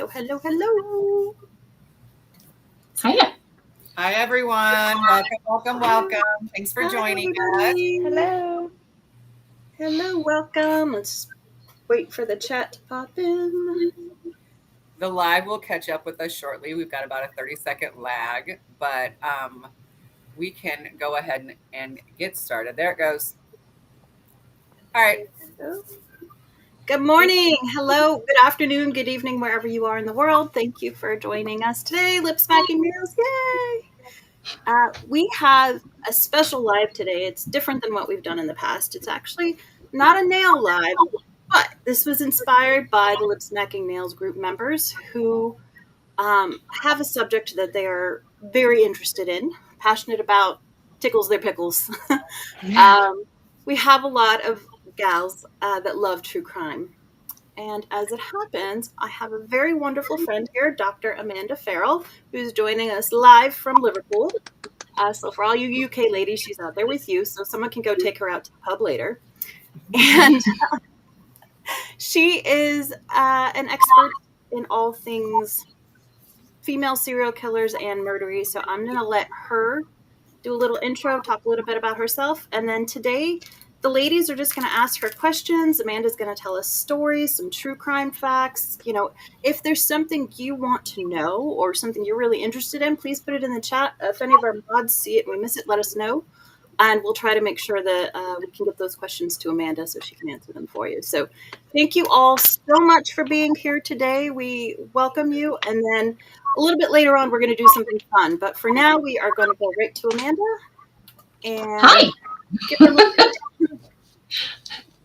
Hello, hello, hello. Hiya. Hi, everyone. Welcome. Thanks for joining us. Hello. Hello, welcome. Let's wait for the chat to pop in. The live will catch up with us shortly. We've got about a 30-second lag, but we can go ahead and get started. There it goes. All right. Good morning. Hello. Good afternoon. Good evening, wherever you are in the world. Thank you for joining us today. Lip smacking nails. Yay. We have a special live today. It's different than what we've done in the past. It's actually not a nail live, but this was inspired by the Lip Smacking Nails group members who have a subject that they are very interested in, passionate about, tickles their pickles. We have a lot of gals that love true crime. And as it happens, I have a very wonderful friend here, Dr. Amanda Farrell, who's joining us live from Liverpool. So for all you UK ladies, she's out there with you, so someone can go take her out to the pub later. And she is an expert in all things female serial killers and murderies. So I'm going to let her do a little intro, talk a little bit about herself. And then today, the ladies are just going to ask her questions. Amanda's going to tell us stories, some true crime facts. You know, if there's something you want to know or something you're really interested in, please put it in the chat. If any of our mods see it and we miss it, let us know. And we'll try to make sure that we can get those questions to Amanda so she can answer them for you. So thank you all so much for being here today. We welcome you. And then a little bit later on, we're going to do something fun. But for now, we are going to go right to Amanda. And Hi. give her a little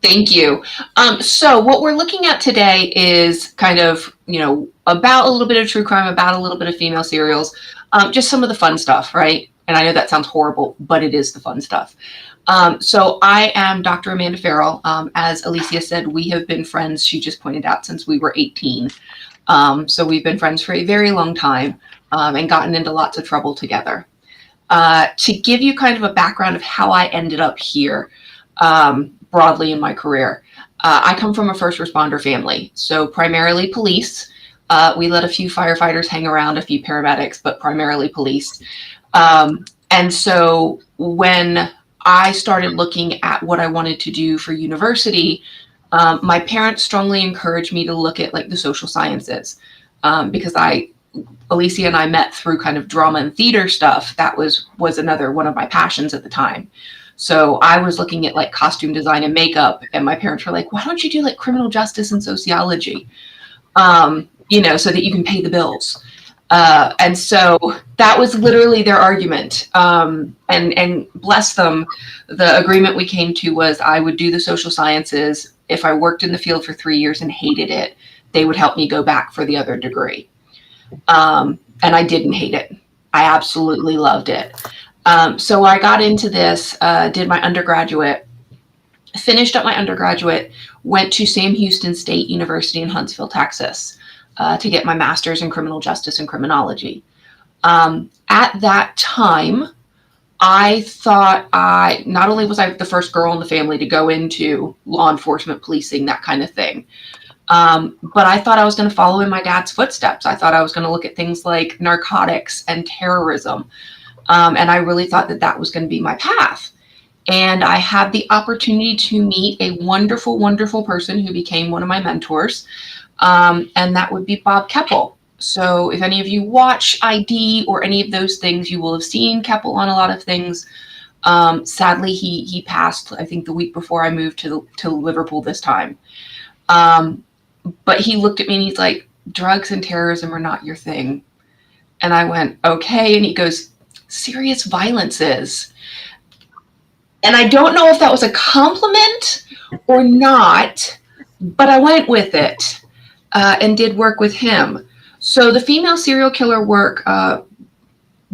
Thank you. So what we're looking at today is kind of, about a little bit of true crime, about a little bit of female serials, just some of the fun stuff, right? And I know that sounds horrible, but it is the fun stuff. So I am Dr. Amanda Farrell. As Alicia said, we have been friends, she just pointed out, since we were 18. So we've been friends for a very long time and gotten into lots of trouble together. To give you kind of a background of how I ended up here broadly in my career, I come from a first responder family, so primarily police. We let a few firefighters hang around, a few paramedics, but primarily police. And so when I started looking at what I wanted to do for university, my parents strongly encouraged me to look at like the social sciences, because Alicia and I met through kind of drama and theater stuff. That was another one of my passions at the time. So I was looking at like costume design and makeup, and my parents were like, why don't you do like criminal justice and sociology, so that you can pay the bills. And so that was literally their argument. And bless them, the agreement we came to was I would do the social sciences. If I worked in the field for 3 years and hated it, they would help me go back for the other degree. And I didn't hate it. I absolutely loved it. So I got into this, did my undergraduate, finished up my undergraduate, went to Sam Houston State University in Huntsville, Texas, to get my master's in criminal justice and criminology. At that time, I thought not only was I the first girl in the family to go into law enforcement, policing, that kind of thing, but I thought I was going to follow in my dad's footsteps. I thought I was going to look at things like narcotics and terrorism. And I really thought that was going to be my path. And I had the opportunity to meet a wonderful, wonderful person who became one of my mentors. And that would be Bob Keppel. So if any of you watch ID or any of those things, you will have seen Keppel on a lot of things. Sadly, he passed, I think, the week before I moved to Liverpool this time. But he looked at me and he's like, drugs and terrorism are not your thing. And I went, okay. And he goes, serious violence is. And I don't know if that was a compliment or not, but I went with it and did work with him. So the female serial killer work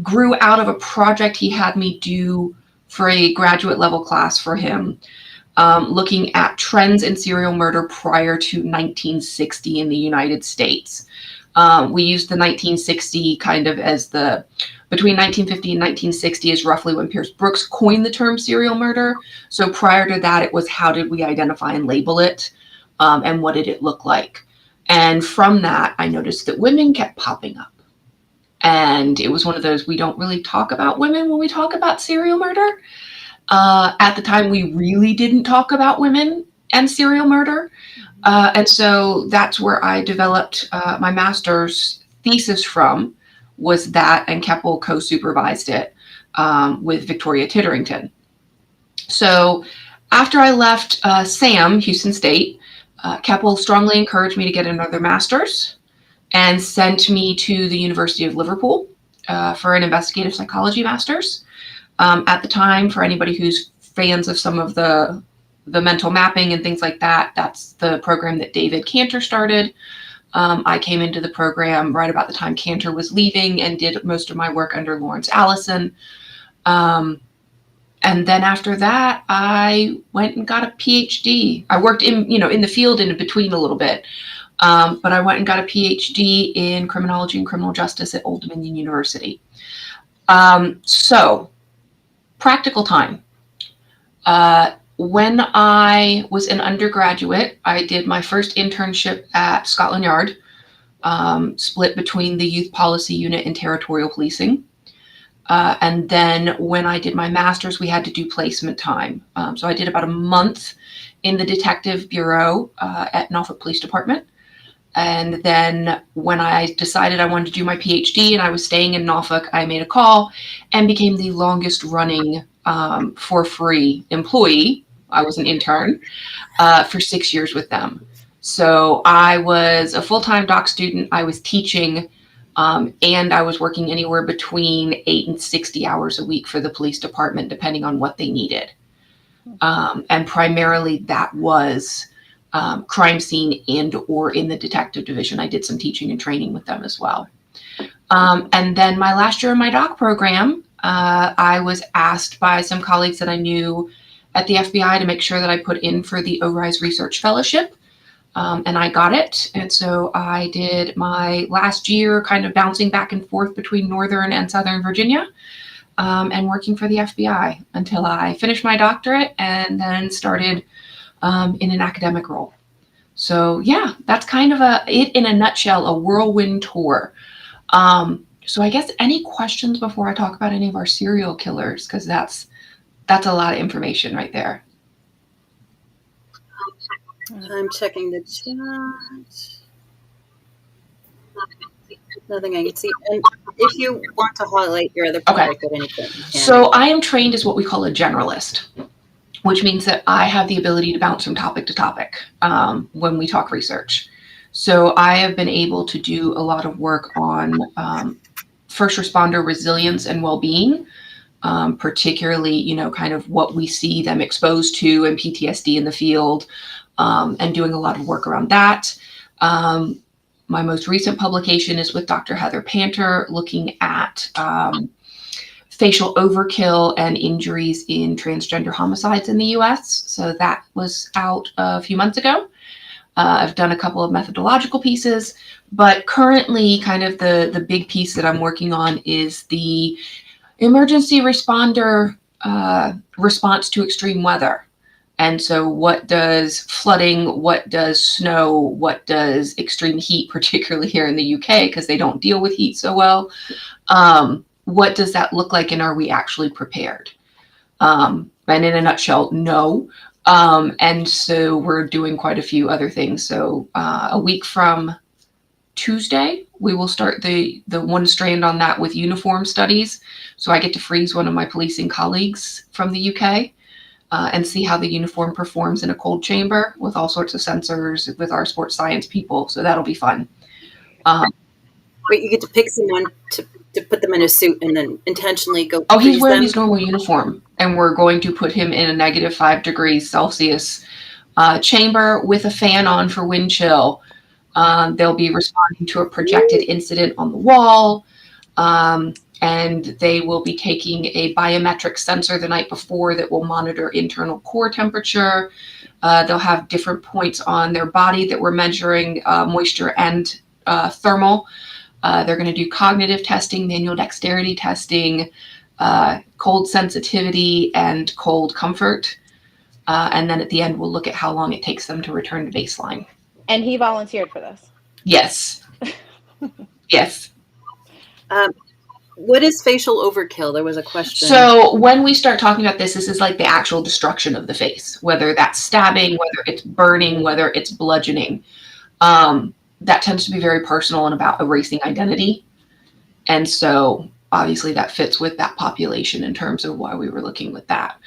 grew out of a project he had me do for a graduate level class for him, looking at trends in serial murder prior to 1960 in the United States. We used the 1960 kind of as between 1950 and 1960 is roughly when Pierce Brooks coined the term serial murder. So prior to that, it was how did we identify and label it, and what did it look like? And from that, I noticed that women kept popping up. And it was one of those, we don't really talk about women when we talk about serial murder. At the time, we really didn't talk about women and serial murder. And so that's where I developed my master's thesis from, was that, and Keppel co-supervised it with Victoria Titterington. So after I left SAM, Houston State, Keppel strongly encouraged me to get another master's and sent me to the University of Liverpool for an investigative psychology master's. At the time, for anybody who's fans of some of the mental mapping and things like that, that's the program that David Cantor started. I came into the program right about the time Cantor was leaving and did most of my work under Lawrence Allison. And then after that, I went and got a PhD. I worked in the field in between a little bit, but I went and got a PhD in criminology and criminal justice at Old Dominion University. So, practical time. When I was an undergraduate, I did my first internship at Scotland Yard, split between the youth policy unit and territorial policing. And then when I did my master's, we had to do placement time. So I did about a month in the detective bureau at Norfolk Police Department. And then when I decided I wanted to do my PhD and I was staying in Norfolk, I made a call and became the longest running for free employee. I was an intern for 6 years with them. So I was a full-time doc student. I was teaching, and I was working anywhere between 8 and 60 hours a week for the police department, depending on what they needed. And primarily that was crime scene and or in the detective division. I did some teaching and training with them as well. And then my last year in my doc program, I was asked by some colleagues that I knew at the FBI to make sure that I put in for the ORISE Research Fellowship. And I got it. And so I did my last year kind of bouncing back and forth between Northern and Southern Virginia, and working for the FBI until I finished my doctorate and then started in an academic role. So yeah, that's kind of it in a nutshell, a whirlwind tour. So I guess any questions before I talk about any of our serial killers, because that's a lot of information right there. I'm checking the chat. Nothing I can see. And if you want to highlight your other project at any point, you can. So I am trained as what we call a generalist, which means that I have the ability to bounce from topic to topic when we talk research. So I have been able to do a lot of work on first responder resilience and well-being, particularly, kind of what we see them exposed to and PTSD in the field, and doing a lot of work around that. My most recent publication is with Dr. Heather Panter, looking at facial overkill and injuries in transgender homicides in the US. So that was out a few months ago. I've done a couple of methodological pieces, but currently kind of the big piece that I'm working on is the emergency responder response to extreme weather. And so what does flooding, what does snow, what does extreme heat, particularly here in the UK, because they don't deal with heat so well, what does that look like, and are we actually prepared? And in a nutshell, no. And so we're doing quite a few other things. So a week from Tuesday, we will start the one strand on that with uniform studies. So I get to freeze one of my policing colleagues from the UK and see how the uniform performs in a cold chamber with all sorts of sensors with our sports science people. So that'll be fun. Wait, you get to pick someone to put them in a suit and then intentionally go. Oh, he's wearing his normal uniform, and we're going to put him in a -5 degrees Celsius chamber with a fan on for wind chill. They'll be responding to a projected incident on the wall, and they will be taking a biometric sensor the night before that will monitor internal core temperature. They'll have different points on their body that we're measuring moisture and thermal. They're going to do cognitive testing, manual dexterity testing, cold sensitivity, and cold comfort. And then at the end, we'll look at how long it takes them to return to baseline. And he volunteered for this? Yes. Yes. What is facial overkill? There was a question. So when we start talking about this is like the actual destruction of the face, whether that's stabbing, whether it's burning, whether it's bludgeoning. That tends to be very personal and about erasing identity. And so obviously that fits with that population in terms of why we were looking with that.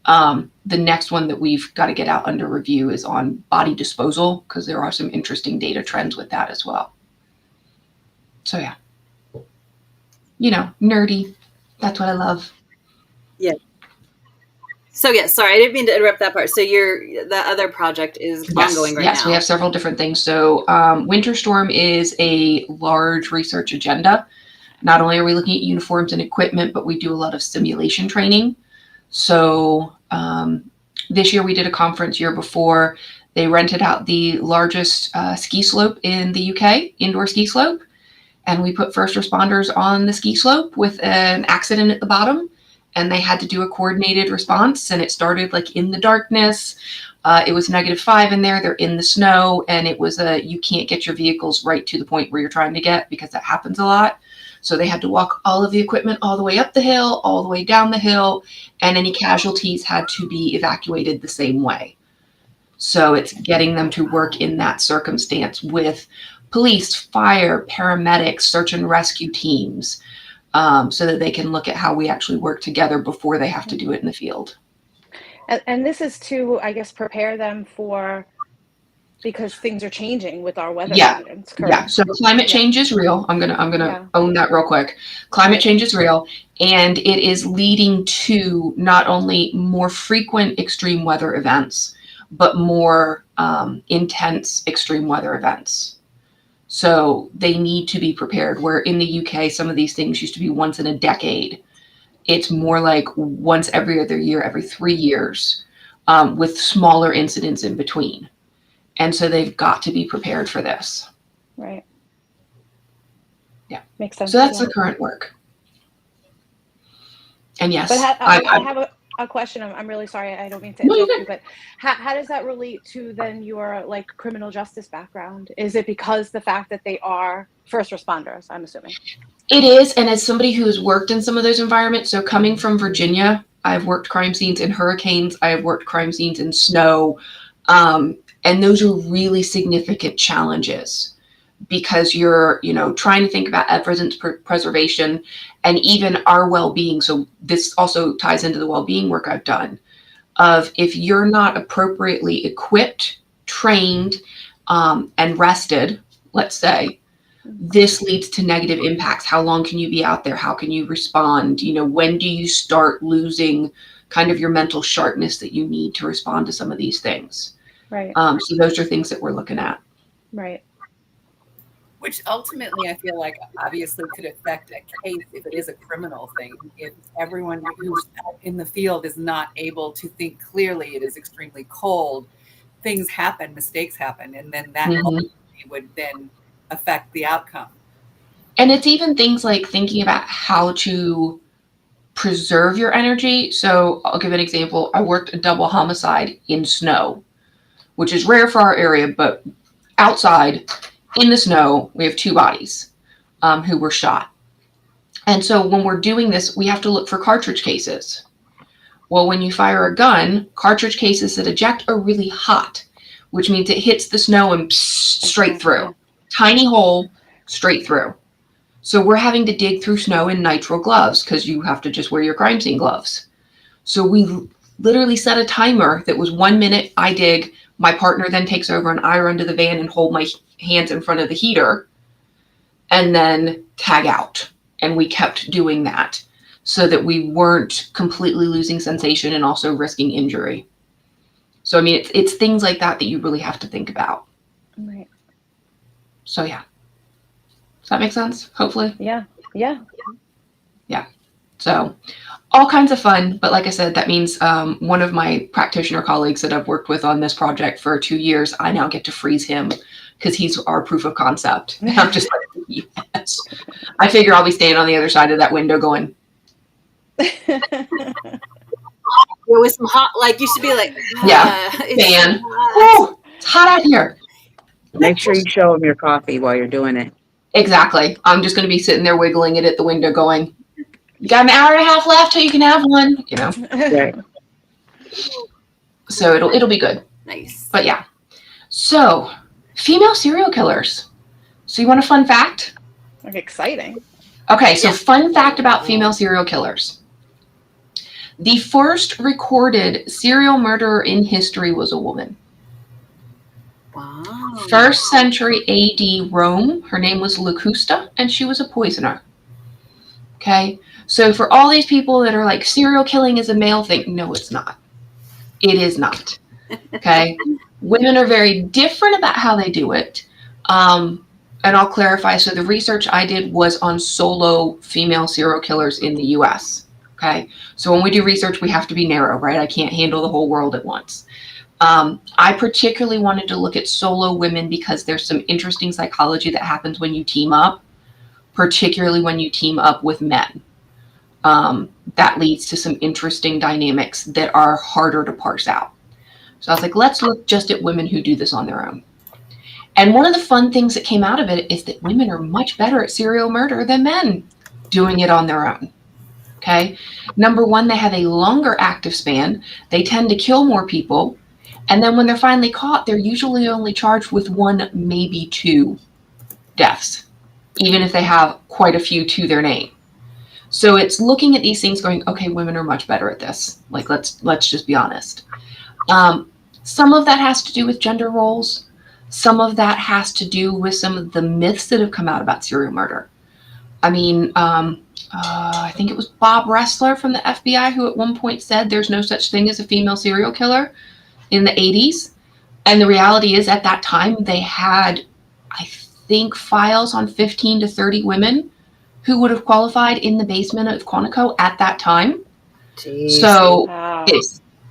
The next one that we've got to get out under review is on body disposal, because there are some interesting data trends with that as well. So yeah, nerdy. That's what I love. Yeah. So yeah, sorry, I didn't mean to interrupt that part. So the other project is ongoing right now. Yes, we have several different things. So Winter Storm is a large research agenda. Not only are we looking at uniforms and equipment, but we do a lot of simulation training. So this year we did a conference. Year before, they rented out the largest ski slope in the UK, indoor ski slope. And we put first responders on the ski slope with an accident at the bottom. And they had to do a coordinated response. And it started like in the darkness. It was -5 in there. They're in the snow. And it was you can't get your vehicles right to the point where you're trying to get, because that happens a lot. So they had to walk all of the equipment all the way up the hill, all the way down the hill, and any casualties had to be evacuated the same way. So it's getting them to work in that circumstance with police, fire, paramedics, search and rescue teams, so that they can look at how we actually work together before they have to do it in the field. And this is to, I guess, prepare them for, because things are changing with our weather patterns. Correct? Yeah. So climate change is real. I'm gonna own that real quick. Climate change is real, and it is leading to not only more frequent extreme weather events, but more intense extreme weather events. So they need to be prepared. Where in the UK, some of these things used to be once in a decade. It's more like once every other year, every 3 years, with smaller incidents in between. And so they've got to be prepared for this. Right. Yeah. Makes sense. So that's the current work. And yes. But I have a question. I'm really sorry. I don't mean to interrupt you, but how does that relate to then your like criminal justice background? Is it because the fact that they are first responders, I'm assuming? It is. And as somebody who has worked in some of those environments, so coming from Virginia, I've worked crime scenes in hurricanes. I have worked crime scenes in snow. And those are really significant challenges, because you're, trying to think about evidence preservation and even our well-being. So this also ties into the well-being work I've done of, if you're not appropriately equipped, trained, and rested, let's say, this leads to negative impacts. How long can you be out there? How can you respond? When do you start losing kind of your mental sharpness that you need to respond to some of these things? Right. So those are things that we're looking at. Right. Which ultimately I feel like obviously could affect a case if it is a criminal thing. If everyone who's out in the field is not able to think clearly, it is extremely cold, things happen, mistakes happen, and then that would then affect the outcome. And it's even things like thinking about how to preserve your energy. So I'll give an example. I worked a double homicide in snow, which is rare for our area, but outside in the snow, we have 2 bodies who were shot. And so when we're doing this, we have to look for cartridge cases. Well, when you fire a gun, cartridge cases that eject are really hot, which means it hits the snow and straight through. Tiny hole, straight through. So we're having to dig through snow in nitrile gloves, because you have to just wear your crime scene gloves. So we literally set a timer that was 1 minute, I dig, my partner then takes over and I run to the van and hold my hands in front of the heater and then tag out. And we kept doing that so that we weren't completely losing sensation and also risking injury. So, I mean, it's things like that you really have to think about. Right. So, yeah. Does that make sense? Hopefully. Yeah. Yeah. Yeah. So all kinds of fun. But like I said, that means one of my practitioner colleagues that I've worked with on this project for 2 years, I now get to freeze him because he's our proof of concept. And I'm just like, yes. I figure I'll be standing on the other side of that window going. There was some hot, like you should be like, fan. Hot. Woo, it's hot out here. Make sure you show them your coffee while you're doing it. Exactly. I'm just going to be sitting there wiggling it at the window going, you got an hour and a half left till you can have one, you know. Right. So it'll be good. Nice. But yeah. So, female serial killers. So you want a fun fact? Like exciting. Okay, so Yeah. fun fact about female serial killers. The first recorded serial murderer in history was a woman. Wow. First century AD Rome, her name was Locusta, and she was a poisoner. Okay, so for all these people that are like, serial killing is a male thing, no, it's not. It is not. Okay, women are very different about how they do it. And I'll clarify. So the research I did was on solo female serial killers in the US. Okay, so when we do research, we have to be narrow, right? I can't handle the whole world at once. I particularly wanted to look at solo women because there's some interesting psychology that happens when you team up, particularly when you team up with men. That leads to some interesting dynamics that are harder to parse out. So I was like, let's look just at women who do this on their own. And one of the fun things that came out of it is that women are much better at serial murder than men doing it on their own. Okay. Number one, they have a longer active span. They tend to kill more people. And then when they're finally caught, they're usually only charged with 1, maybe 2 deaths, even if they have quite a few to their name. So it's looking at these things going, okay, women are much better at this. Like, let's just be honest. Some of that has to do with gender roles. Some of that has to do with some of the myths that have come out about serial murder. I mean, I think it was Bob Ressler from the FBI who at one point said there's no such thing as a female serial killer in the 80s. And the reality is at that time they had, I think, files on 15 to 30 women who would have qualified in the basement of Quantico at that time. Jeez. So Wow.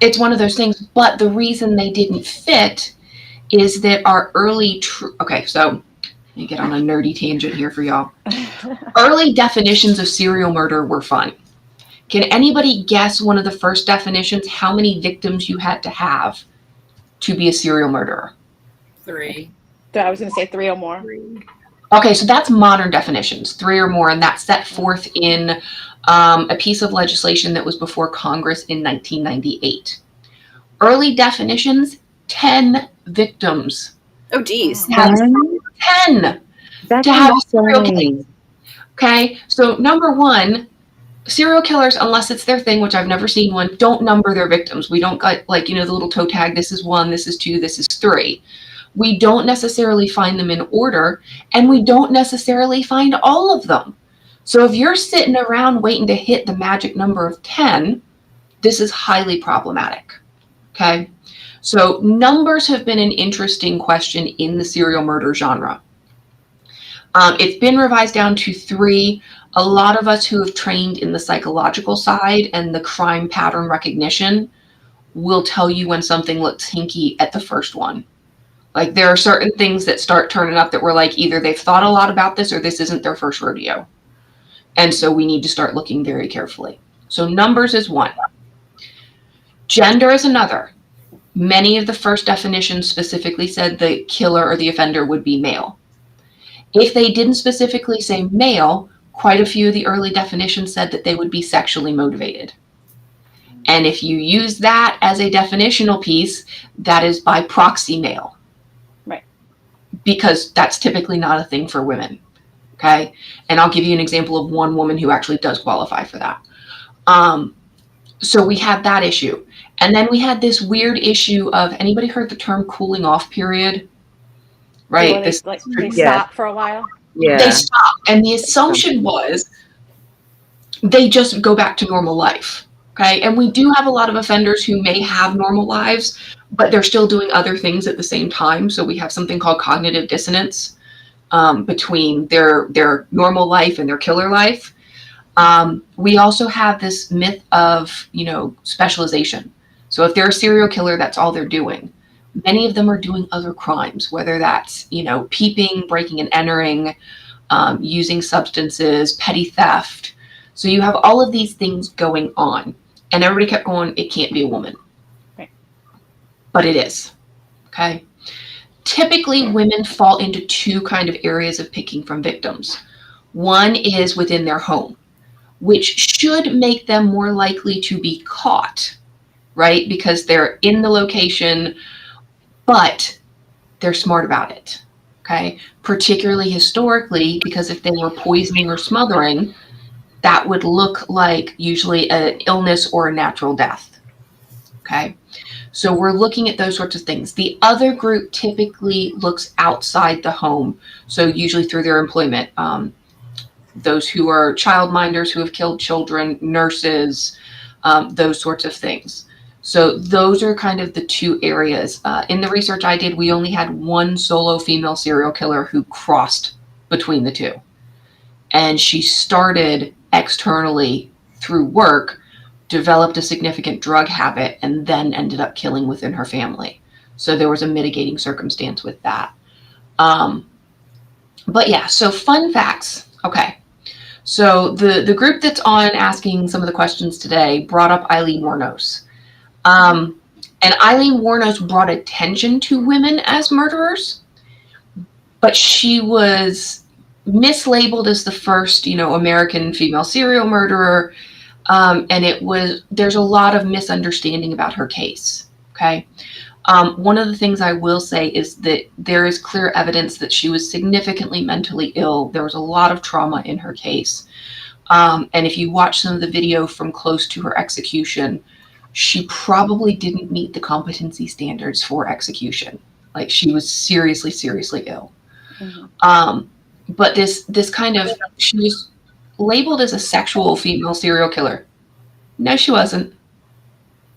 it's one of those things. But the reason they didn't fit is that our early, okay, so let me get on a nerdy tangent here for y'all. Early definitions of serial murder were fun. Can anybody guess one of the first definitions, how many victims you had to have to be a serial murderer? 3. I was going to say 3 or more. Okay, so that's modern definitions, 3 or more, and that's set forth in a piece of legislation that was before Congress in 1998. Early definitions, 10 victims. Oh, geez. Yes, 10 That's to have a serial insane. killing. Okay, so number one, serial killers, unless it's their thing, which I've never seen one, don't number their victims. We don't got, like, you know, the little toe tag, this is 1, this is 2, this is 3. We don't necessarily find them in order, and we don't necessarily find all of them. So if you're sitting around waiting to hit the magic number of 10, this is highly problematic. Okay, so numbers have been an interesting question in the serial murder genre. It's been revised down to 3. A lot of us who have trained in the psychological side and the crime pattern recognition will tell you when something looks hinky at the first one. Like, there are certain things that start turning up that we're like, either they've thought a lot about this or this isn't their first rodeo. And so we need to start looking very carefully. So numbers is 1. Gender is another. Many of the first definitions specifically said the killer or the offender would be male. If they didn't specifically say male, quite a few of the early definitions said that they would be sexually motivated. And if you use that as a definitional piece, that is by proxy male. Right. Because that's typically not a thing for women. Okay. And I'll give you an example of one woman who actually does qualify for that. So we had that issue. And then we had this weird issue of, anybody heard the term cooling off period? Right. They stop for a while. Yeah. They stop. And the assumption was they just go back to normal life. Okay. And we do have a lot of offenders who may have normal lives, but they're still doing other things at the same time. So we have something called cognitive dissonance between their normal life and their killer life. We also have this myth of, you know, specialization. So if they're a serial killer, that's all they're doing. Many of them are doing other crimes, whether that's, you know, peeping, breaking and entering, using substances, petty theft. So you have all of these things going on. And everybody kept going, it can't be a woman. Right. But it is. Okay. Typically, women fall into two kind of areas of picking from victims. One is within their home, which should make them more likely to be caught, right? Because they're in the location, but they're smart about it, okay? Particularly historically, because if they were poisoning or smothering, that would look like usually an illness or a natural death, okay? So we're looking at those sorts of things. The other group typically looks outside the home, so usually through their employment. Those who are childminders who have killed children, nurses, those sorts of things. So those are kind of the two areas. In the research I did, we only had one solo female serial killer who crossed between the two. And she started externally through work, developed a significant drug habit, and then ended up killing within her family. So there was a mitigating circumstance with that. But yeah, so fun facts. Okay. So the group that's on asking some of the questions today brought up Eileen Wuornos. And Eileen Wuornos brought attention to women as murderers, but she was mislabeled as the first, American female serial murderer. And there's a lot of misunderstanding about her case. Okay. One of the things I will say is that there is clear evidence that she was significantly mentally ill. There was a lot of trauma in her case. And if you watch some of the video from close to her execution, she probably didn't meet the competency standards for execution. Like, she was seriously, seriously ill. Mm-hmm. But she was labeled as a sexual female serial killer. No, she wasn't.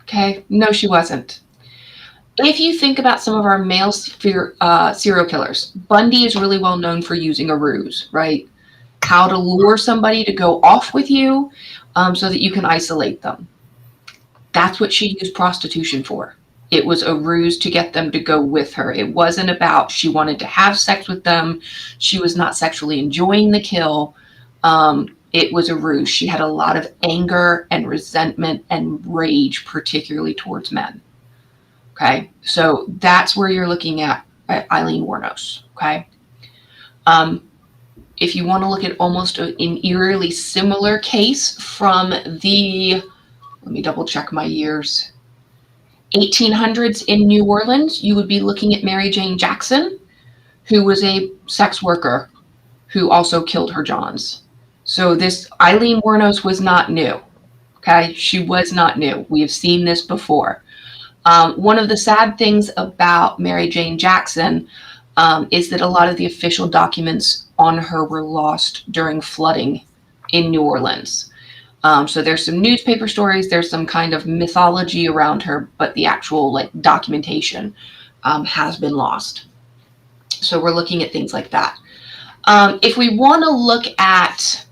Okay. No, she wasn't. If you think about some of our male serial killers, Bundy is really well known for using a ruse, right? How to lure somebody to go off with you so that you can isolate them. That's what she used prostitution for. It was a ruse to get them to go with her. It wasn't about she wanted to have sex with them. She was not sexually enjoying the kill. It was a ruse. She had a lot of anger and resentment and rage, particularly towards men. Okay, so that's where you're looking at Eileen Wuornos. Okay, if you want to look at almost an eerily similar case from let me double check my years, 1800s in New Orleans, you would be looking at Mary Jane Jackson, who was a sex worker who also killed her Johns. So this Eileen Wuornos was not new. Okay, she was not new. We have seen this before. One of the sad things about Mary Jane Jackson is that a lot of the official documents on her were lost during flooding in New Orleans. So there's some newspaper stories, there's some kind of mythology around her, but the actual documentation has been lost. So we're looking at things like that. If we want to look at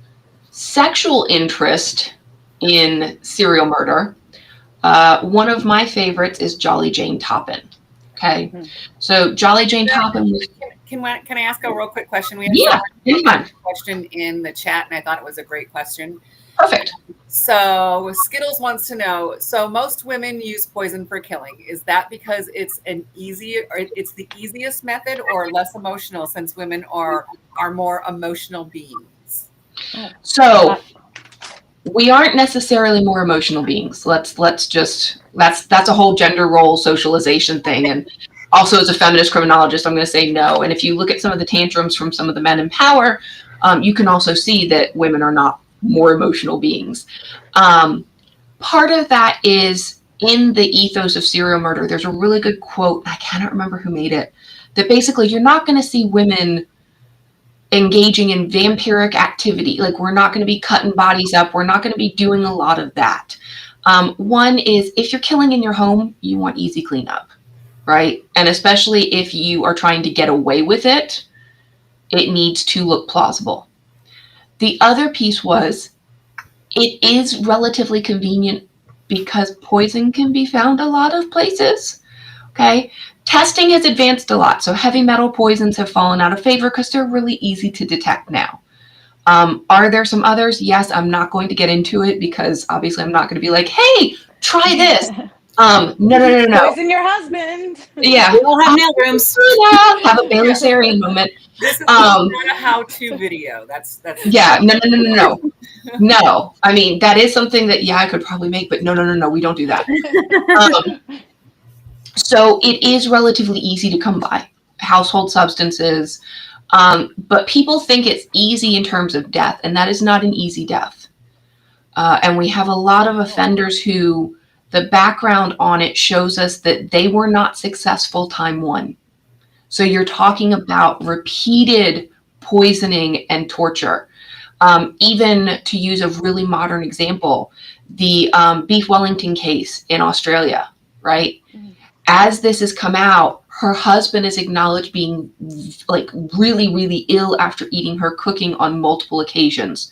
sexual interest in serial murder, one of my favorites is Jolly Jane Toppan. Okay, mm-hmm. So Jolly Jane Toppan was. Can I ask a real quick question? We had a question in the chat, and I thought it was a great question. Perfect. So Skittles wants to know. So most women use poison for killing. Is that because it's the easiest method, or less emotional, since women are more emotional beings? So. We aren't necessarily more emotional beings. Let's just, that's a whole gender role socialization thing. And also, as a feminist criminologist, I'm going to say no. And if you look at some of the tantrums from some of the men in power, you can also see that women are not more emotional beings. Part of that is in the ethos of serial murder. There's a really good quote, I cannot remember who made it, that basically you're not going to see women engaging in vampiric activity. Like, we're not going to be cutting bodies up. We're not going to be doing a lot of that. One is, if you're killing in your home, you want easy cleanup, right? And especially if you are trying to get away with it, it needs to look plausible. The other piece was, it is relatively convenient because poison can be found a lot of places. Okay. Testing has advanced a lot, so heavy metal poisons have fallen out of favor because they're really easy to detect now. Are there some others? Yes, I'm not going to get into it because obviously I'm not going to be like, hey, try this. No. Poison your husband. Yeah. We all have nail rooms. Have a Bailey Sarian moment. This is not a how-to video. That's Yeah. No. I mean, that is something that, I could probably make, but no. We don't do that. So it is relatively easy to come by household substances. But people think it's easy in terms of death, and that is not an easy death. And we have a lot of offenders who the background on it shows us that they were not successful time one. So you're talking about repeated poisoning and torture. Even to use a really modern example, the Beef Wellington case in Australia, right? As this has come out, her husband is acknowledged being like really, really ill after eating her cooking on multiple occasions,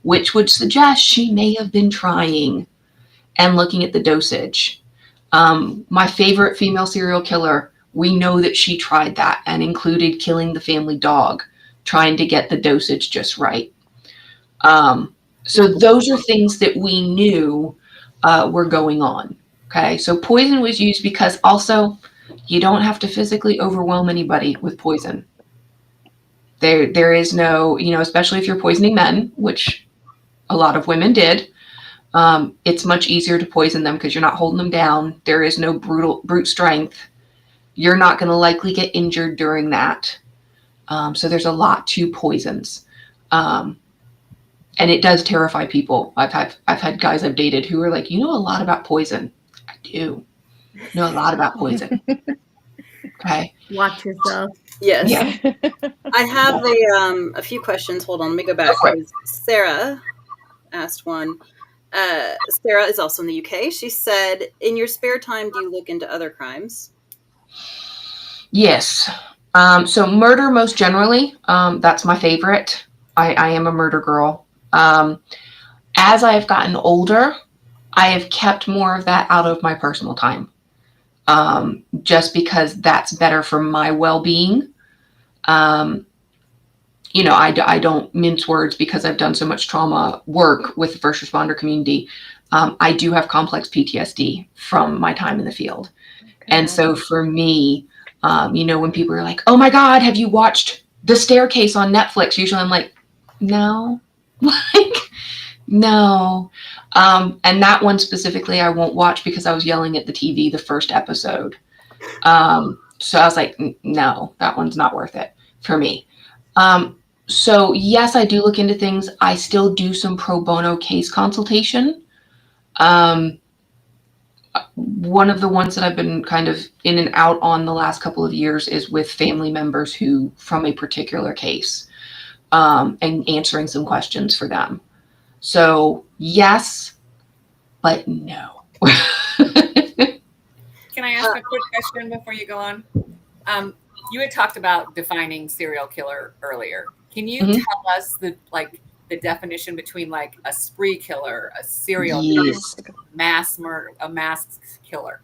which would suggest she may have been trying and looking at the dosage. My favorite female serial killer, we know that she tried that and included killing the family dog, trying to get the dosage just right. So those are things that we knew were going on. Okay, so poison was used because also you don't have to physically overwhelm anybody with poison. There is no, especially if you're poisoning men, which a lot of women did, it's much easier to poison them because you're not holding them down. There is no brute strength. You're not going to likely get injured during that. So there's a lot to poisons. And it does terrify people. I've had guys I've dated who are like, a lot about poison. I do know a lot about poison. Okay. Watch yourself. Yes. Yeah. I have a few questions. Hold on, let me go back. Sarah asked one. Sarah is also in the UK. She said, in your spare time, do you look into other crimes? Yes. So murder most generally, that's my favorite. I am a murder girl. As I have gotten older, I have kept more of that out of my personal time. Just because that's better for my well-being. I don't mince words because I've done so much trauma work with the first responder community. I do have complex PTSD from my time in the field. And so for me, when people are like, oh my God, have you watched The Staircase on Netflix? Usually I'm like, no, no. And that one specifically, I won't watch because I was yelling at the TV the first episode. So I was like, no, that one's not worth it for me. So yes, I do look into things. I still do some pro bono case consultation. One of the ones that I've been kind of in and out on the last couple of years is with family members who from a particular case, and answering some questions for them. So yes, but no. Can I ask a quick question before you go on? You had talked about defining serial killer earlier. Can you tell us the definition between like a spree killer, a serial killer, mass murder, a mass killer?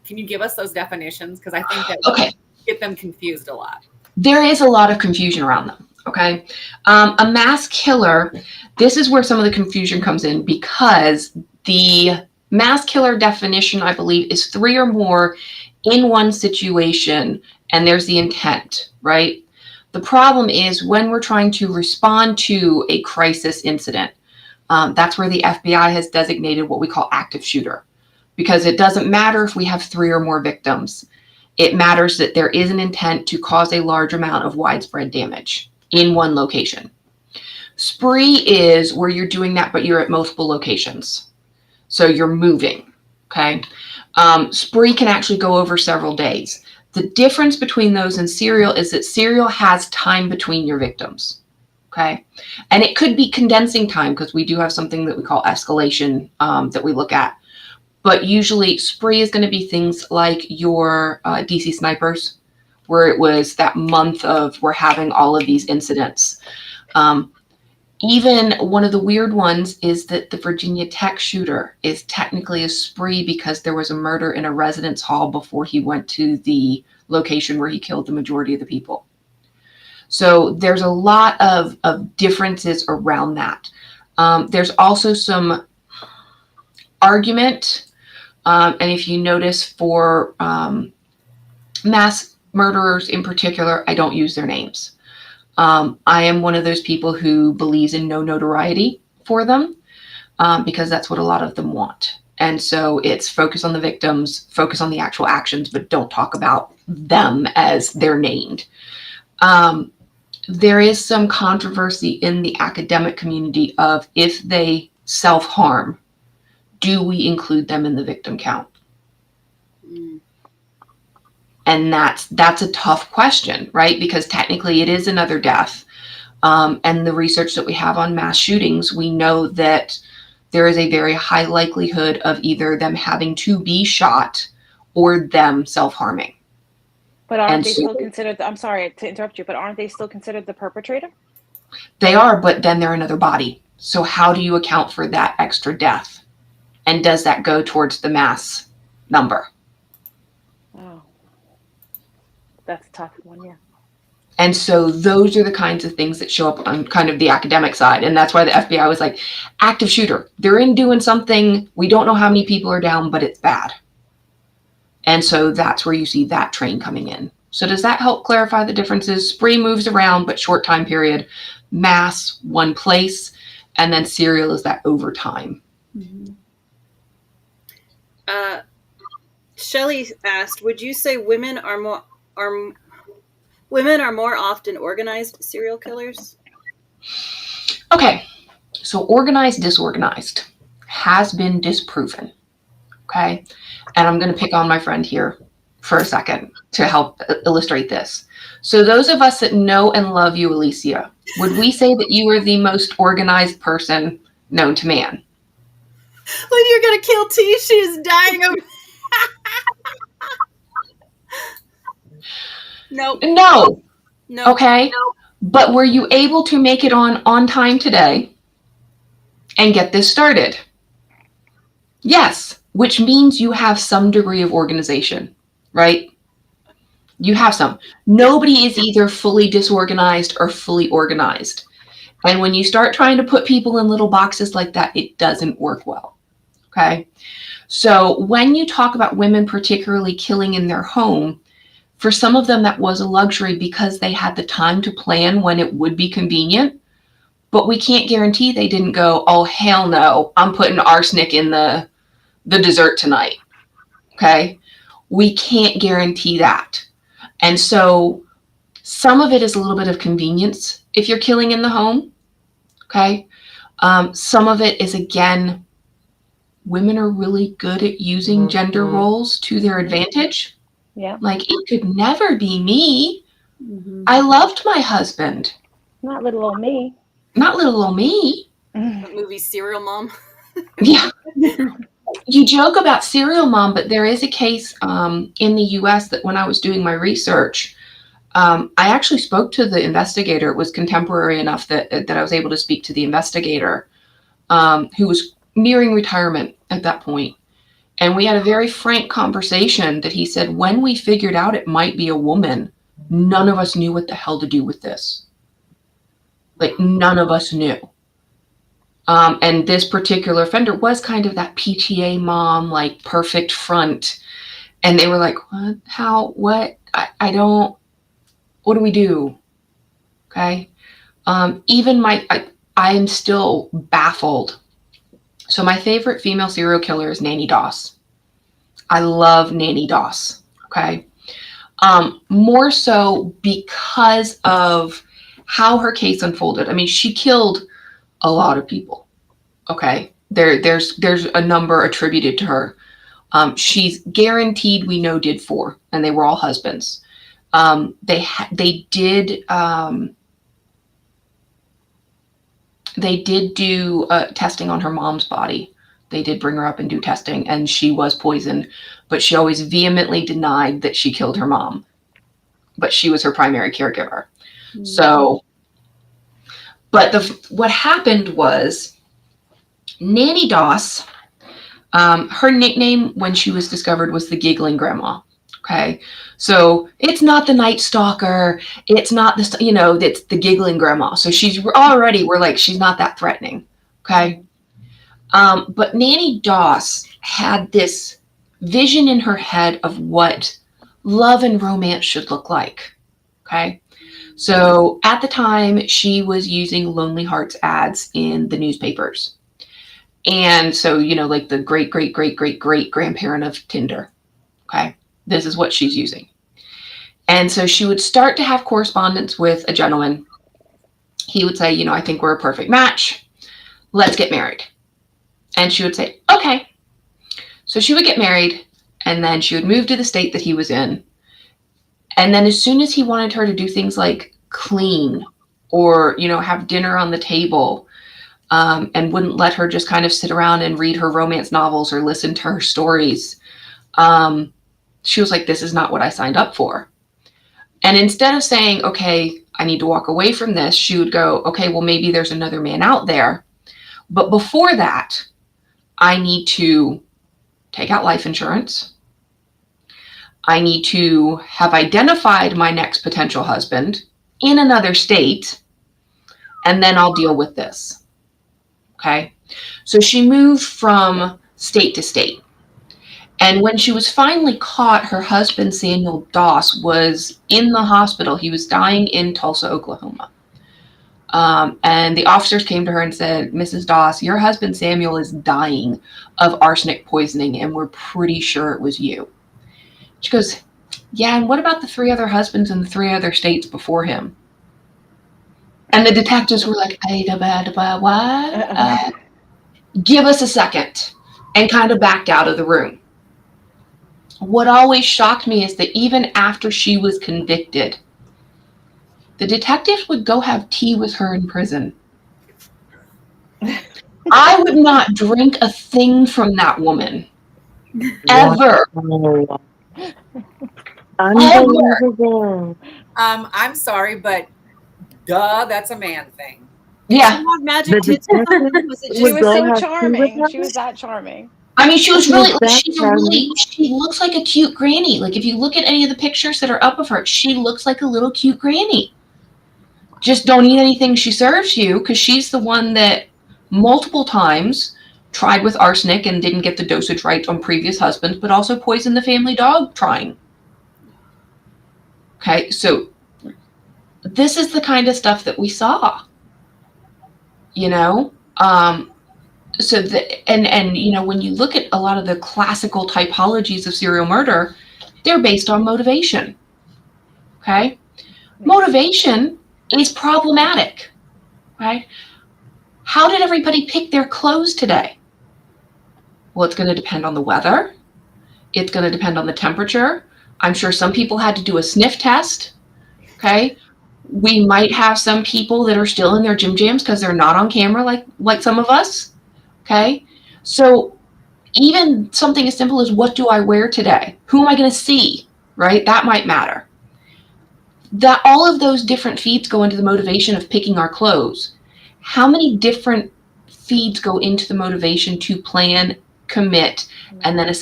Can you give us those definitions? Because I think that we get them confused a lot. There is a lot of confusion around them. Okay. A mass killer, this is where some of the confusion comes in because the mass killer definition, I believe, is 3 or more in one situation, and there's the intent, right? The problem is when we're trying to respond to a crisis incident, that's where the FBI has designated what we call active shooter, because it doesn't matter if we have 3 or more victims. It matters that there is an intent to cause a large amount of widespread damage in one location. Spree is where you're doing that, but you're at multiple locations. So you're moving, okay? Spree can actually go over several days. The difference between those and serial is that serial has time between your victims, okay? And it could be condensing time because we do have something that we call escalation that we look at. But usually spree is going to be things like your DC snipers, where it was that month of we're having all of these incidents. Even one of the weird ones is that the Virginia Tech shooter is technically a spree because there was a murder in a residence hall before he went to the location where he killed the majority of the people. So there's a lot of differences around that. There's also some argument And if you notice for mass murderers in particular, I don't use their names. I am one of those people who believes in no notoriety for them, because that's what a lot of them want. And so it's focus on the victims, focus on the actual actions, but don't talk about them as they're named. There is some controversy in the academic community of if they self-harm, do we include them in the victim count? And that's a tough question, right? Because technically it is another death. And the research that we have on mass shootings, we know that there is a very high likelihood of either them having to be shot or them self-harming. But aren't they still considered, I'm sorry to interrupt you, but aren't they still considered the perpetrator? They are, but then they're another body. So how do you account for that extra death? And does that go towards the mass number? Oh, that's a tough one, yeah. And so those are the kinds of things that show up on kind of the academic side. And that's why the FBI was like, active shooter. They're in doing something. We don't know how many people are down, but it's bad. And so that's where you see that train coming in. So does that help clarify the differences? Spree moves around, but short time period. Mass, one place. And then serial is that over time. Mm-hmm. Shelley asked, would you say women are more often organized serial killers? Okay, so organized, disorganized has been disproven. Okay, and I'm going to pick on my friend here for a second to help illustrate this. So those of us that know and love you, Alicia, would we say that you are the most organized person known to man? When you're going to kill T, she's dying of... Nope. No. No. Okay. No. But were you able to make it on time today and get this started? Yes, which means you have some degree of organization, right? You have some. Nobody is either fully disorganized or fully organized. And when you start trying to put people in little boxes like that, it doesn't work well. Okay. So when you talk about women particularly killing in their home, for some of them that was a luxury because they had the time to plan when it would be convenient. But we can't guarantee they didn't go, oh, hell no, I'm putting arsenic in the dessert tonight. Okay. We can't guarantee that. And so some of it is a little bit of convenience if you're killing in the home. Okay. Some of it is, again, women are really good at using gender roles to their advantage. Yeah. Like, it could never be me. Mm-hmm. I loved my husband. Not little old me. Not little old me. That movie Serial Mom. Yeah. You joke about Serial Mom, but there is a case in the US that when I was doing my research, I actually spoke to the investigator. It was contemporary enough that I was able to speak to the investigator, who was nearing retirement at that point. And we had a very frank conversation that he said, when we figured out it might be a woman, none of us knew what the hell to do with this. Like, none of us knew. And this particular offender was kind of that PTA mom, like perfect front. And they were like, what? How? What? I don't, what do we do? Okay. Even I am still baffled. So my favorite female serial killer is Nannie Doss. I love Nannie Doss. Okay. More so because of how her case unfolded. I mean, she killed a lot of people. Okay. There's a number attributed to her. She's guaranteed we know did 4, and they were all husbands. They did do testing on her mom's body. They did bring her up and do testing, and she was poisoned, but she always vehemently denied that she killed her mom. But she was her primary caregiver. Mm-hmm. So, but what happened was Nannie Doss, her nickname when she was discovered was the Giggling Grandma. Okay. So it's not the Night Stalker. It's not the, it's the Giggling Grandma. So we're like, she's not that threatening. Okay. But Nannie Doss had this vision in her head of what love and romance should look like. Okay. So at the time, she was using Lonely Hearts ads in the newspapers. And so, like the great, great, great, great, great grandparent of Tinder. Okay. This is what she's using. And so she would start to have correspondence with a gentleman. He would say, I think we're a perfect match. Let's get married. And she would say, okay. So she would get married, and then she would move to the state that he was in. And then as soon as he wanted her to do things like clean or, have dinner on the table, and wouldn't let her just kind of sit around and read her romance novels or listen to her stories, she was like, this is not what I signed up for. And instead of saying, okay, I need to walk away from this, she would go, okay, well, maybe there's another man out there. But before that, I need to take out life insurance. I need to have identified my next potential husband in another state, and then I'll deal with this. Okay. So she moved from state to state. And when she was finally caught, her husband, Samuel Doss, was in the hospital. He was dying in Tulsa, Oklahoma. And the officers came to her and said, Mrs. Doss, your husband, Samuel, is dying of arsenic poisoning, and we're pretty sure it was you. She goes, yeah, and what about the 3 other husbands in the 3 other states before him? And the detectives were like, what? Give us a second, and kind of backed out of the room. What always shocked me is that even after she was convicted, the detectives would go have tea with her in prison. I would not drink a thing from that woman. Ever. Wow. Unbelievable. I'm sorry, but duh, that's a man thing. Yeah. She had magic tits. Was it She was so have tea charming. with She her? was that charming. I mean, she was really, Charming. she looks like a cute granny. Like if you look at any of the pictures that are up of her, she looks like a little cute granny. Just don't eat anything she serves you, because she's the one that multiple times tried with arsenic and didn't get the dosage right on previous husbands, but also poisoned the family dog trying. Okay, so this is the kind of stuff that we saw, so when you look at a lot of the classical typologies of serial murder, they're based on motivation. Okay, motivation is problematic, right? How did everybody pick their clothes today? Well, it's going to depend on the weather. It's going to depend on the temperature. I'm sure some people had to do a sniff test. Okay. We might have some people that are still in their gym jams because they're not on camera like some of us. Okay. So even something as simple as, what do I wear today? Who am I going to see? Right? That might matter. That all of those different feeds go into the motivation of picking our clothes. How many different feeds go into the motivation to plan, commit, and then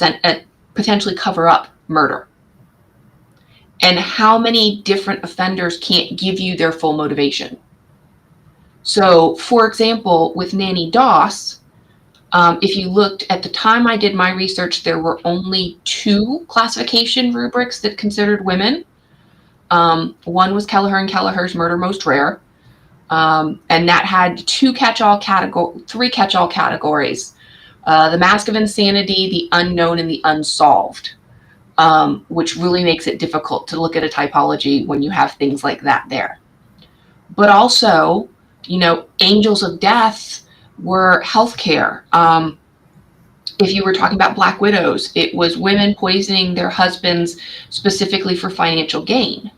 potentially cover up murder? And how many different offenders can't give you their full motivation? So, for example, with Nannie Doss, if you looked at the time I did my research, there were only 2 classification rubrics that considered women. One was Kelleher and Kelleher's Murder Most Rare. And that had 3 catch-all categories. The Mask of Insanity, the Unknown, and the Unsolved, which really makes it difficult to look at a typology when you have things like that there. But also, angels of death were healthcare. If you were talking about Black widows, it was women poisoning their husbands specifically for financial gain.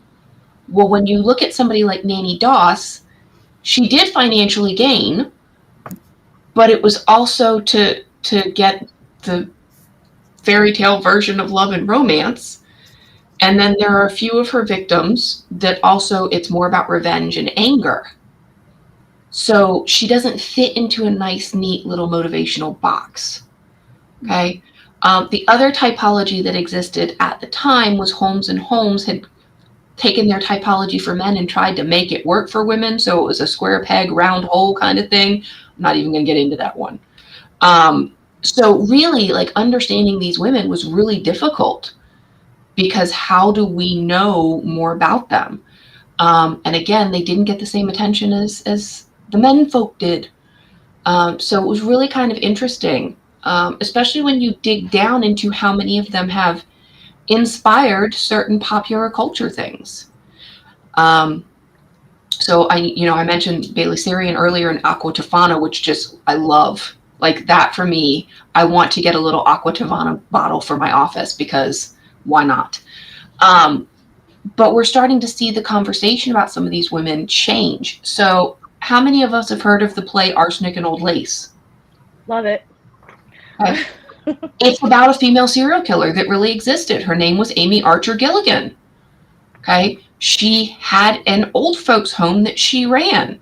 Well, when you look at somebody like Nannie Doss, she did financially gain, but it was also to get the fairy tale version of love and romance. And then there are a few of her victims that also, it's more about revenge and anger. So she doesn't fit into a nice, neat little motivational box. Okay. The other typology that existed at the time was Holmes and Holmes had taken their typology for men and tried to make it work for women. So it was a square peg, round hole kind of thing. I'm not even going to get into that one. So really, like, understanding these women was really difficult, because how do we know more about them? And again, they didn't get the same attention as the men folk did. So it was really kind of interesting, especially when you dig down into how many of them have inspired certain popular culture things. So I mentioned Bailey Sarian earlier, and Aqua Tofana, which just I love. Like, that for me, I want to get a little Aqua Tofana bottle for my office, because why not? But we're starting to see the conversation about some of these women change. So how many of us have heard of the play Arsenic and Old Lace? Love it. Okay. It's about a female serial killer that really existed. Her name was Amy Archer-Gilligan. Okay. She had an old folks home that she ran.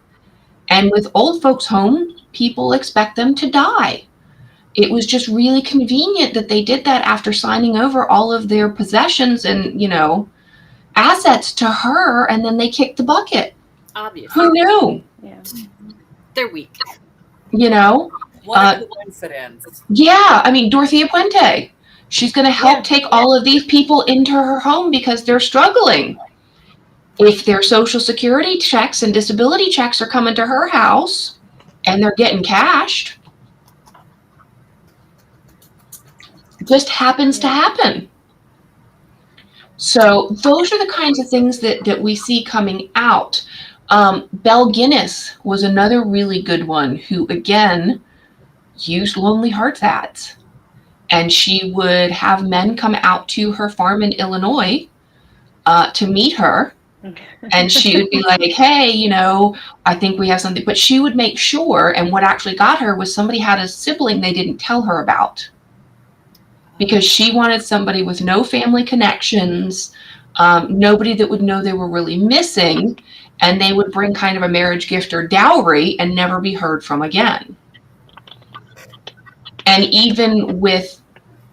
And with old folks home, people expect them to die. It was just really convenient that they did that after signing over all of their possessions and, assets to her, and then they kicked the bucket. Obviously. Who knew? Yeah. They're weak. What a coincidence. Yeah, I mean, Dorothea Puente. She's going to help take all of these people into her home because they're struggling. If their Social Security checks and disability checks are coming to her house and they're getting cashed, it just happens to happen. So those are the kinds of things that we see coming out. Belle Gunness was another really good one who, again, used lonely hearts ads. And she would have men come out to her farm in Illinois to meet her. And she would be like, hey, I think we have something. But she would make sure, and what actually got her was somebody had a sibling they didn't tell her about. Because she wanted somebody with no family connections, nobody that would know they were really missing, and they would bring kind of a marriage gift or dowry and never be heard from again. And even with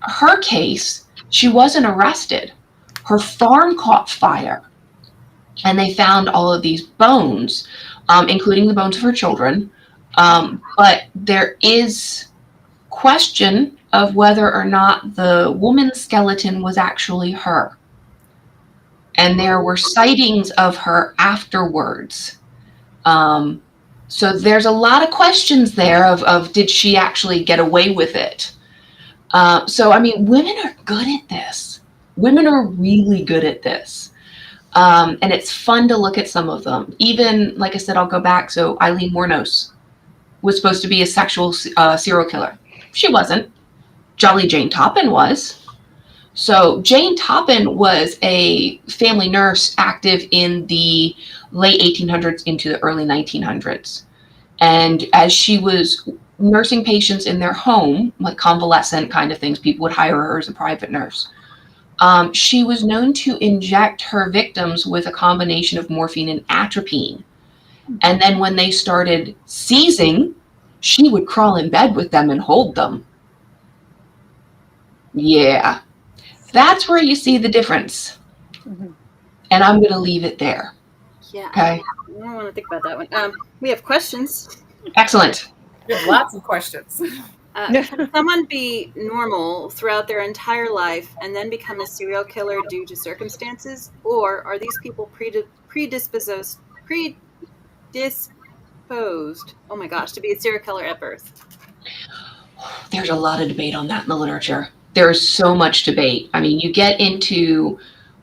her case, she wasn't arrested. Her farm caught fire, and they found all of these bones, including the bones of her children. But there is question of whether or not the woman's skeleton was actually her. And there were sightings of her afterwards. So there's a lot of questions there of did she actually get away with it? So, I mean, women are good at this. Women are really good at this. And it's fun to look at some of them. Even, like I said, I'll go back. So Eileen Wuornos was supposed to be a sexual serial killer. She wasn't. Jolly Jane Toppan was. So Jane Toppan was a family nurse active in the late 1800s into the early 1900s. And as she was nursing patients in their home, like convalescent kind of things, people would hire her as a private nurse. She was known to inject her victims with a combination of morphine and atropine. And then when they started seizing, she would crawl in bed with them and hold them. Yeah, that's where you see the difference. Mm-hmm. And I'm going to leave it there. Yeah. Okay. I don't want to think about that one. We have questions. Excellent. We have lots of questions. Can someone be normal throughout their entire life and then become a serial killer due to circumstances? Or are these people predisposed, oh my gosh, to be a serial killer at birth? There's a lot of debate on that in the literature. There's so much debate. I mean, you get into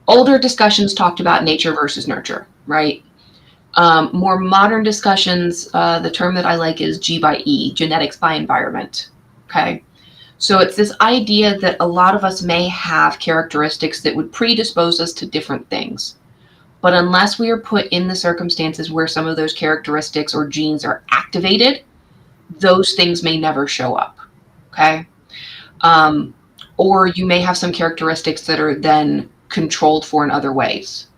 older discussions talked about nature versus nurture, right? More modern discussions, the term that I like is G by E, genetics by environment. Okay. So it's this idea that a lot of us may have characteristics that would predispose us to different things. But unless we are put in the circumstances where some of those characteristics or genes are activated, those things may never show up. Okay. Or you may have some characteristics that are then controlled for in other ways.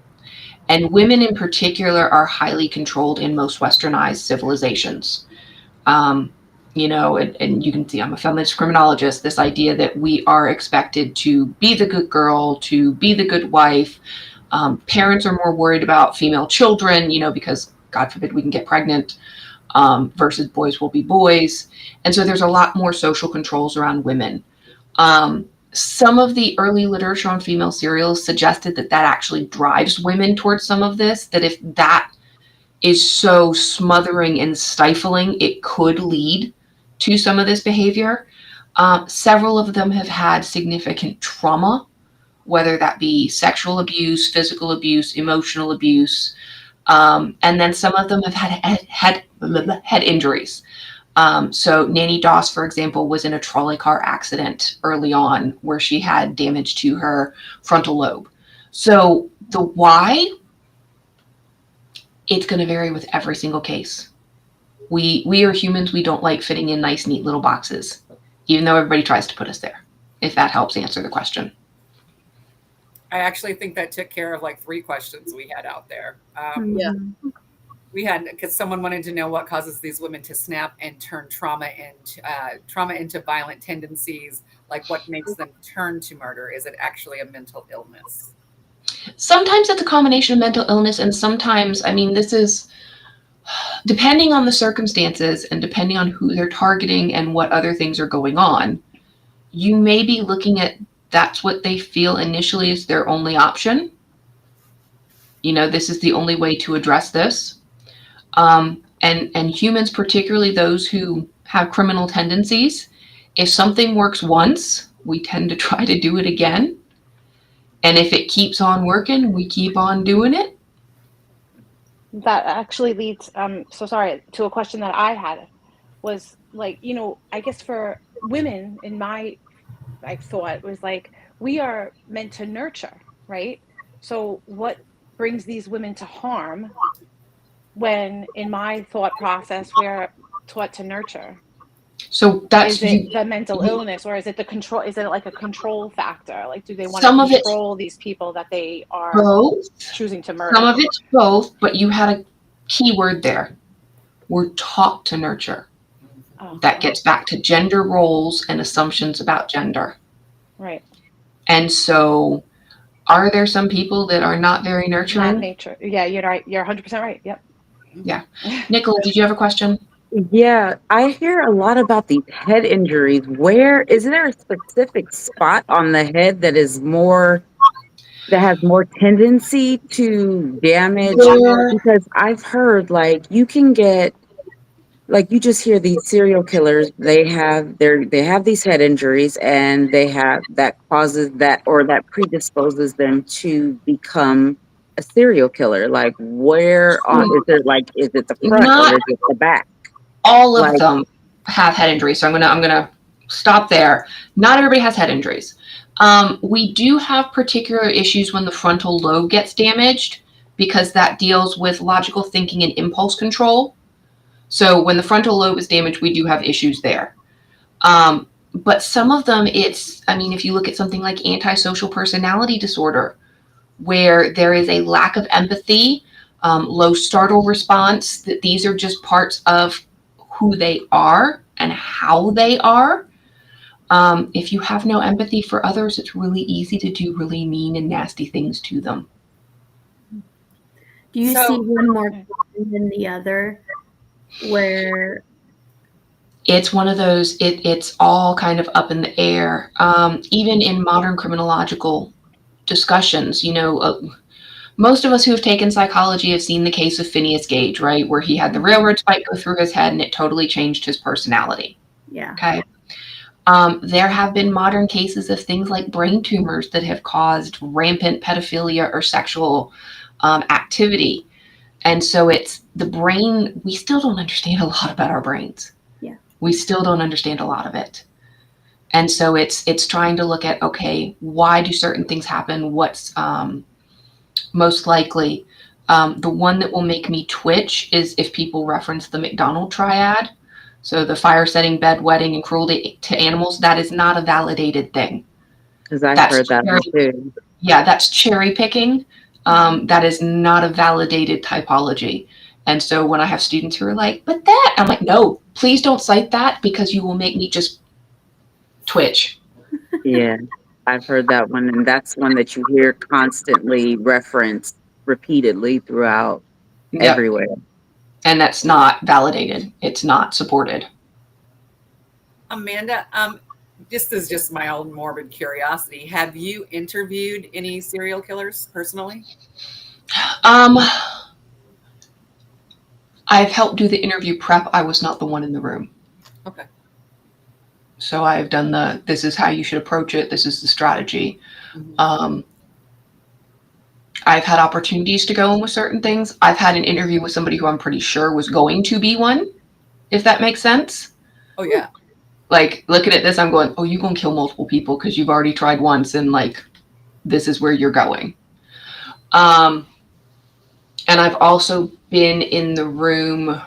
And women in particular are highly controlled in most westernized civilizations. And you can see I'm a feminist criminologist, this idea that we are expected to be the good girl, to be the good wife. Parents are more worried about female children, because God forbid we can get pregnant. versus boys will be boys. And so there's a lot more social controls around women. Some of the early literature on female serials suggested that that actually drives women towards some of this, that if that is so smothering and stifling, it could lead to some of this behavior. Several of them have had significant trauma, whether that be sexual abuse, physical abuse, emotional abuse, and then some of them have had injuries. So Nannie Doss, for example, was in a trolley car accident early on where she had damage to her frontal lobe. So the why, it's going to vary with every single case. We are humans. We don't like fitting in nice, neat little boxes, even though everybody tries to put us there, if that helps answer the question. I actually think that took care of like 3 questions we had out there. Yeah. We had, because someone wanted to know what causes these women to snap and turn trauma into violent tendencies, like what makes them turn to murder. Is it actually a mental illness? Sometimes it's a combination of mental illness, and sometimes, I mean, this is depending on the circumstances and depending on who they're targeting and what other things are going on. You may be looking at that's what they feel initially is their only option. You know, this is the only way to address this. And humans, particularly those who have criminal tendencies, if something works once, we tend to try to do it again. And if it keeps on working, we keep on doing it. That actually leads, so sorry, to a question that I had was like, you know, I guess for women in my thought was like, we are meant to nurture, right? So what brings these women to harm when in my thought process we're taught to nurture? So that's is it the mental illness, or is it the control? Is it like a control factor? Like, do they want to control these people that they are choosing to murder? Some of it's both, but you had a key word there. We're taught to nurture. That gets back to gender roles and assumptions about gender. Right. And so are there some people that are not very nurturing? Not nature. Yeah, you're right. You're 100% right. Yep. Yeah. Nicola, did you have a question? Yeah, I hear a lot about these head injuries. Where is there a specific spot on the head that has more tendency to damage? Because I've heard like you can get, like, you just hear these serial killers, they have these head injuries, and that causes that, or that predisposes them to become a serial killer. Like, where on is it the front or is it the back? All of them have head injuries. So I'm gonna stop there. Not everybody has head injuries. We do have particular issues when the frontal lobe gets damaged, because that deals with logical thinking and impulse control. So when the frontal lobe is damaged, we do have issues there. But some of them, if you look at something like antisocial personality disorder, where there is a lack of empathy, low startle response, that these are just parts of who they are and how they are. If you have no empathy for others, it's really easy to do really mean and nasty things to them. Do you see one more than the other where it's one of those, it's all kind of up in the air. Even in modern criminological discussions, most of us who have taken psychology have seen the case of Phineas Gage, right? Where he had the railroad spike go through his head and it totally changed his personality. Yeah. Okay. There have been modern cases of things like brain tumors that have caused rampant pedophilia or sexual activity. And so it's the brain, we still don't understand a lot about our brains. Yeah. We still don't understand a lot of it. And so it's trying to look at, okay, why do certain things happen? What's most likely? The one that will make me twitch is if people reference the McDonald triad. So the fire setting, bedwetting, and cruelty to animals, that is not a validated thing. Because I've heard that one too. Yeah, that's cherry picking. That is not a validated typology. And so when I have students who are like, but that, I'm like, no, please don't cite that, because you will make me just twitch. Yeah, I've heard that one. And that's one that you hear constantly referenced repeatedly throughout everywhere. and that's not validated. It's not supported. Amanda, this is just my own morbid curiosity. Have you interviewed any serial killers personally? I've helped do the interview prep. I was not the one in the room. Okay. So I've done this is how you should approach it. This is the strategy. Mm-hmm. I've had opportunities to go in with certain things. I've had an interview with somebody who I'm pretty sure was going to be one, if that makes sense. Oh, yeah. Like, looking at this, I'm going, oh, you're going to kill multiple people because you've already tried once, and like, this is where you're going. And I've also been in the room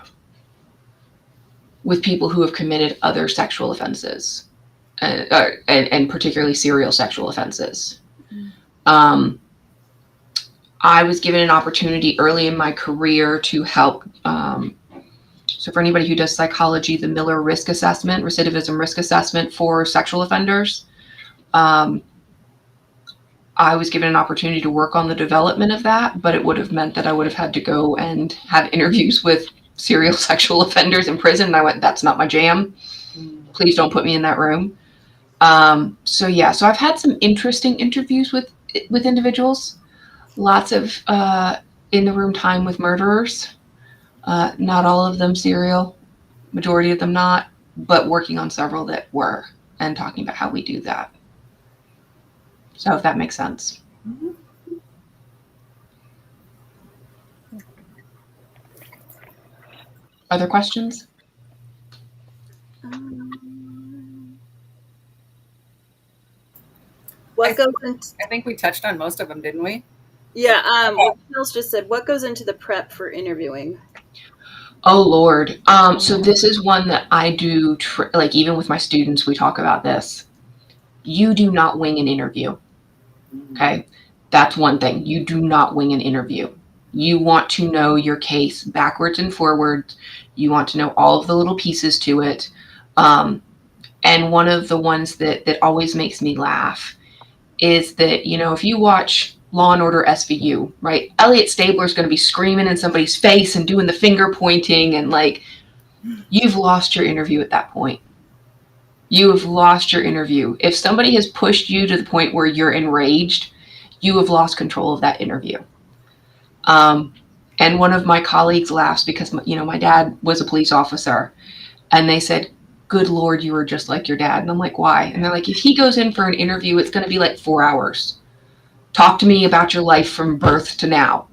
with people who have committed other sexual offenses, and particularly serial sexual offenses. I was given an opportunity early in my career to help. So for anybody who does psychology, the Miller risk assessment, recidivism risk assessment for sexual offenders, I was given an opportunity to work on the development of that, but it would have meant that I would have had to go and have interviews with serial sexual offenders in prison. And I went, that's not my jam. Please don't put me in that room. So I've had some interesting interviews with individuals. Lots of in the room time with murderers. Not all of them serial, majority of them not, but working on several that were, and talking about how we do that. So if that makes sense. Mm-hmm. Other questions? What goes into? I think we touched on most of them, didn't we? Yeah. Nils just said, what goes into the prep for interviewing? Oh Lord. So this is one that I do. Like, even with my students, we talk about this. You do not wing an interview. Okay, that's one thing. You do not wing an interview. You want to know your case backwards and forwards. You want to know all of the little pieces to it. And one of the ones that always makes me laugh is that, if you watch Law and Order SVU, right? Elliot Stabler's going to be screaming in somebody's face and doing the finger pointing, and like, you've lost your interview at that point. You have lost your interview. If somebody has pushed you to the point where you're enraged, you have lost control of that interview. And one of my colleagues laughs because, my dad was a police officer, and they said, good Lord, you were just like your dad. And I'm like, why? And they're like, if he goes in for an interview, it's going to be like 4 hours. Talk to me about your life from birth to now.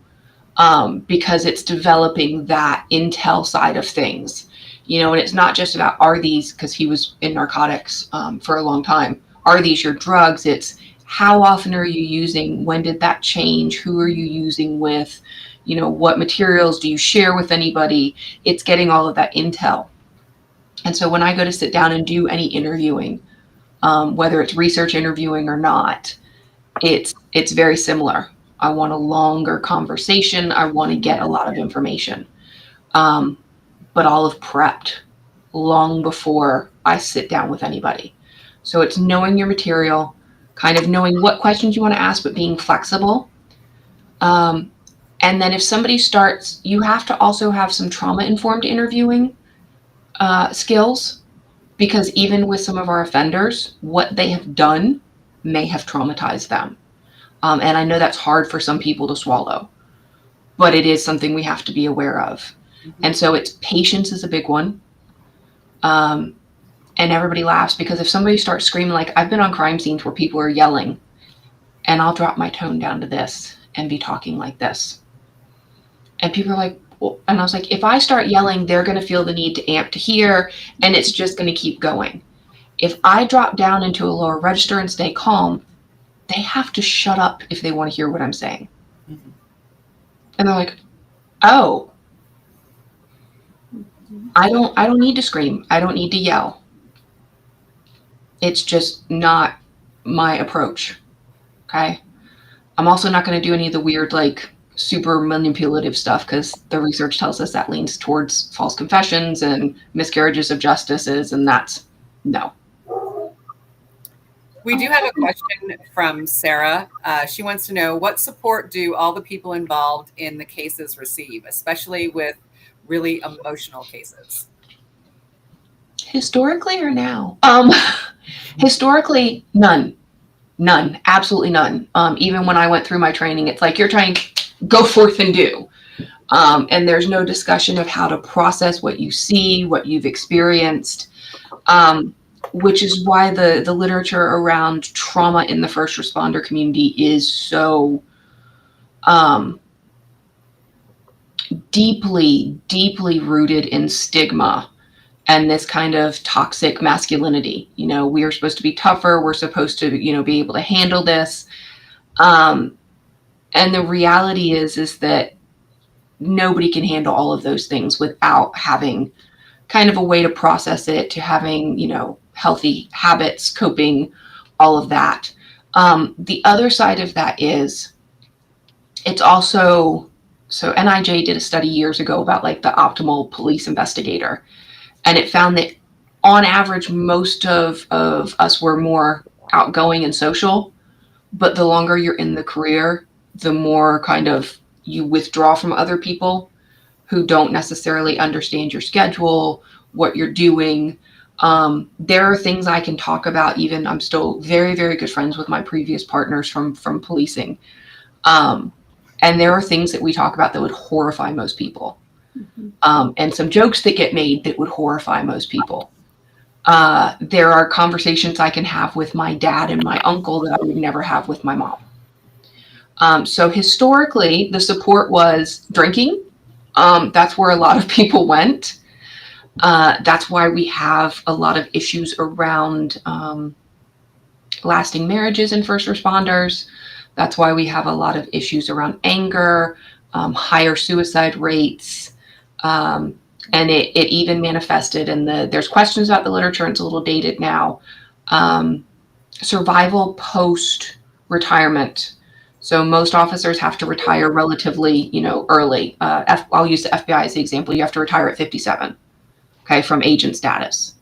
Because it's developing that intel side of things, and it's not just about, are these, because he was in narcotics for a long time, are these your drugs? It's how often are you using? When did that change? Who are you using with? What materials do you share with anybody? It's getting all of that intel. And so when I go to sit down and do any interviewing, whether it's research interviewing or not, it's very similar. I want a longer conversation. I want to get a lot of information. But all of prepped long before I sit down with anybody. So it's knowing your material, kind of knowing what questions you want to ask, but being flexible. And then if somebody starts, you have to also have some trauma-informed interviewing skills, because even with some of our offenders, what they have done may have traumatized them. And I know that's hard for some people to swallow, but it is something we have to be aware of. Mm-hmm. And so patience is a big one. And everybody laughs because if somebody starts screaming, like, I've been on crime scenes where people are yelling, and I'll drop my tone down to this and be talking like this. And people are like, well, and I was like, if I start yelling, they're going to feel the need to amp to hear, and it's just going to keep going. If I drop down into a lower register and stay calm, they have to shut up if they want to hear what I'm saying. Mm-hmm. And they're like, oh, I don't need to scream. I don't need to yell. It's just not my approach. Okay. I'm also not going to do any of the weird, like, super manipulative stuff, because the research tells us that leans towards false confessions and miscarriages of justices, and that's no. We do have a question from Sarah. She wants to know, what support do all the people involved in the cases receive, especially with really emotional cases? Historically or now? Historically, none, absolutely none. Even when I went through my training, it's like you're trying to go forth and do. And there's no discussion of how to process what you see, what you've experienced, which is why the literature around trauma in the first responder community is so deeply, deeply rooted in stigma and this kind of toxic masculinity. You know, we are supposed to be tougher. We're supposed to, you know, be able to handle this. And the reality is that nobody can handle all of those things without having kind of a way to process it, to having, you know, healthy habits, coping, all of that. The other side of that is it's also, so NIJ did a study years ago about like the optimal police investigator. And it found that on average, most of us were more outgoing and social, but the longer you're in the career, the more kind of you withdraw from other people who don't necessarily understand your schedule, what you're doing. There are things I can talk about. Even I'm still very, very good friends with my previous partners from policing. And there are things that we talk about that would horrify most people. And some jokes that get made that would horrify most people. There are conversations I can have with my dad and my uncle that I would never have with my mom. So historically, the support was drinking. That's where a lot of people went. That's why we have a lot of issues around lasting marriages in first responders. That's why we have a lot of issues around anger, higher suicide rates. And it even manifested in there's questions about the literature, and it's a little dated now. Survival post retirement. So most officers have to retire relatively, you know, early. I'll use the FBI as the example. You have to retire at 57, okay, from agent status.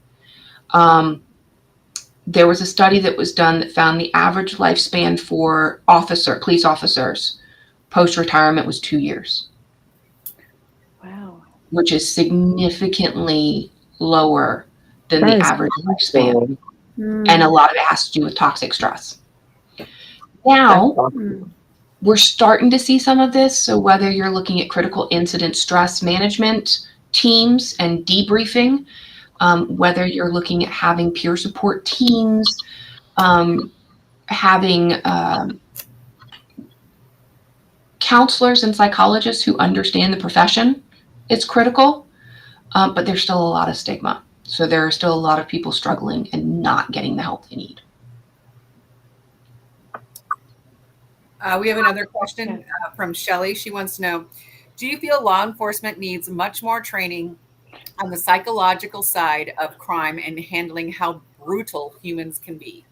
There was a study that was done that found the average lifespan for police officers post-retirement was 2 years. Wow. Which is significantly lower than the average lifespan. And a lot of it has to do with toxic stress. Now, we're starting to see some of this. So whether you're looking at critical incident stress management teams and debriefing, whether you're looking at having peer support teams, having counselors and psychologists who understand the profession, it's critical, but there's still a lot of stigma. So there are still a lot of people struggling and not getting the help they need. We have another question from Shelley. She wants to know, do you feel law enforcement needs much more training on the psychological side of crime and handling how brutal humans can be?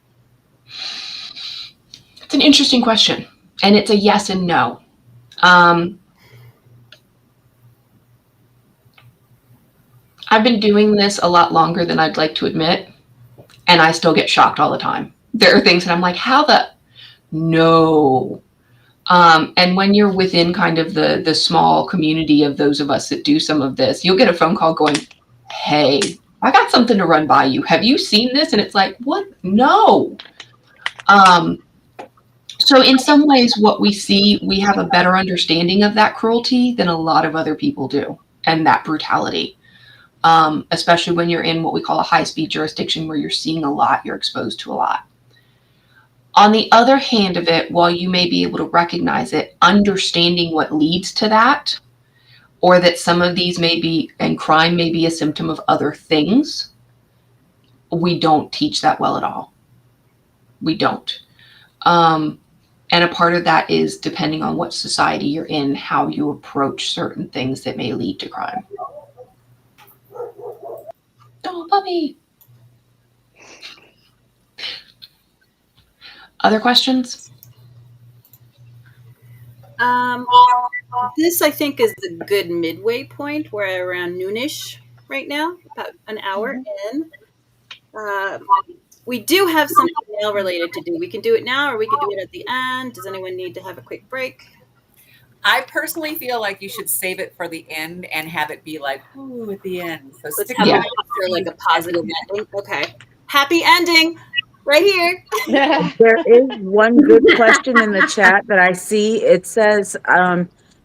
It's an interesting question, and it's a yes and no. I've been doing this a lot longer than I'd like to admit, and I still get shocked all the time. There are things that I'm like, how the, no. And when you're within kind of the small community of those of us that do some of this, you'll get a phone call going, hey, I got something to run by you. Have you seen this? And it's like, what? No. So in some ways, what we see, we have a better understanding of that cruelty than a lot of other people do, and that brutality. Especially when you're in what we call a high-speed jurisdiction where you're seeing a lot, you're exposed to a lot. On the other hand of it, while you may be able to recognize it, understanding what leads to that, or that some of these may be, and crime may be a symptom of other things, we don't teach that well at all. We don't. And a part of that is depending on what society you're in, how you approach certain things that may lead to crime. Oh, puppy. Other questions? This, I think, is the good midway point. We're around noonish right now, about an hour in. We do have something mail related to do. We can do it now, or we can do it at the end. Does anyone need to have a quick break? I personally feel like you should save it for the end and have it be like, ooh, at the end. So Let's stick have Yeah. for like a positive ending. Okay. Happy ending right here. There is one good question in the chat that I see. It says,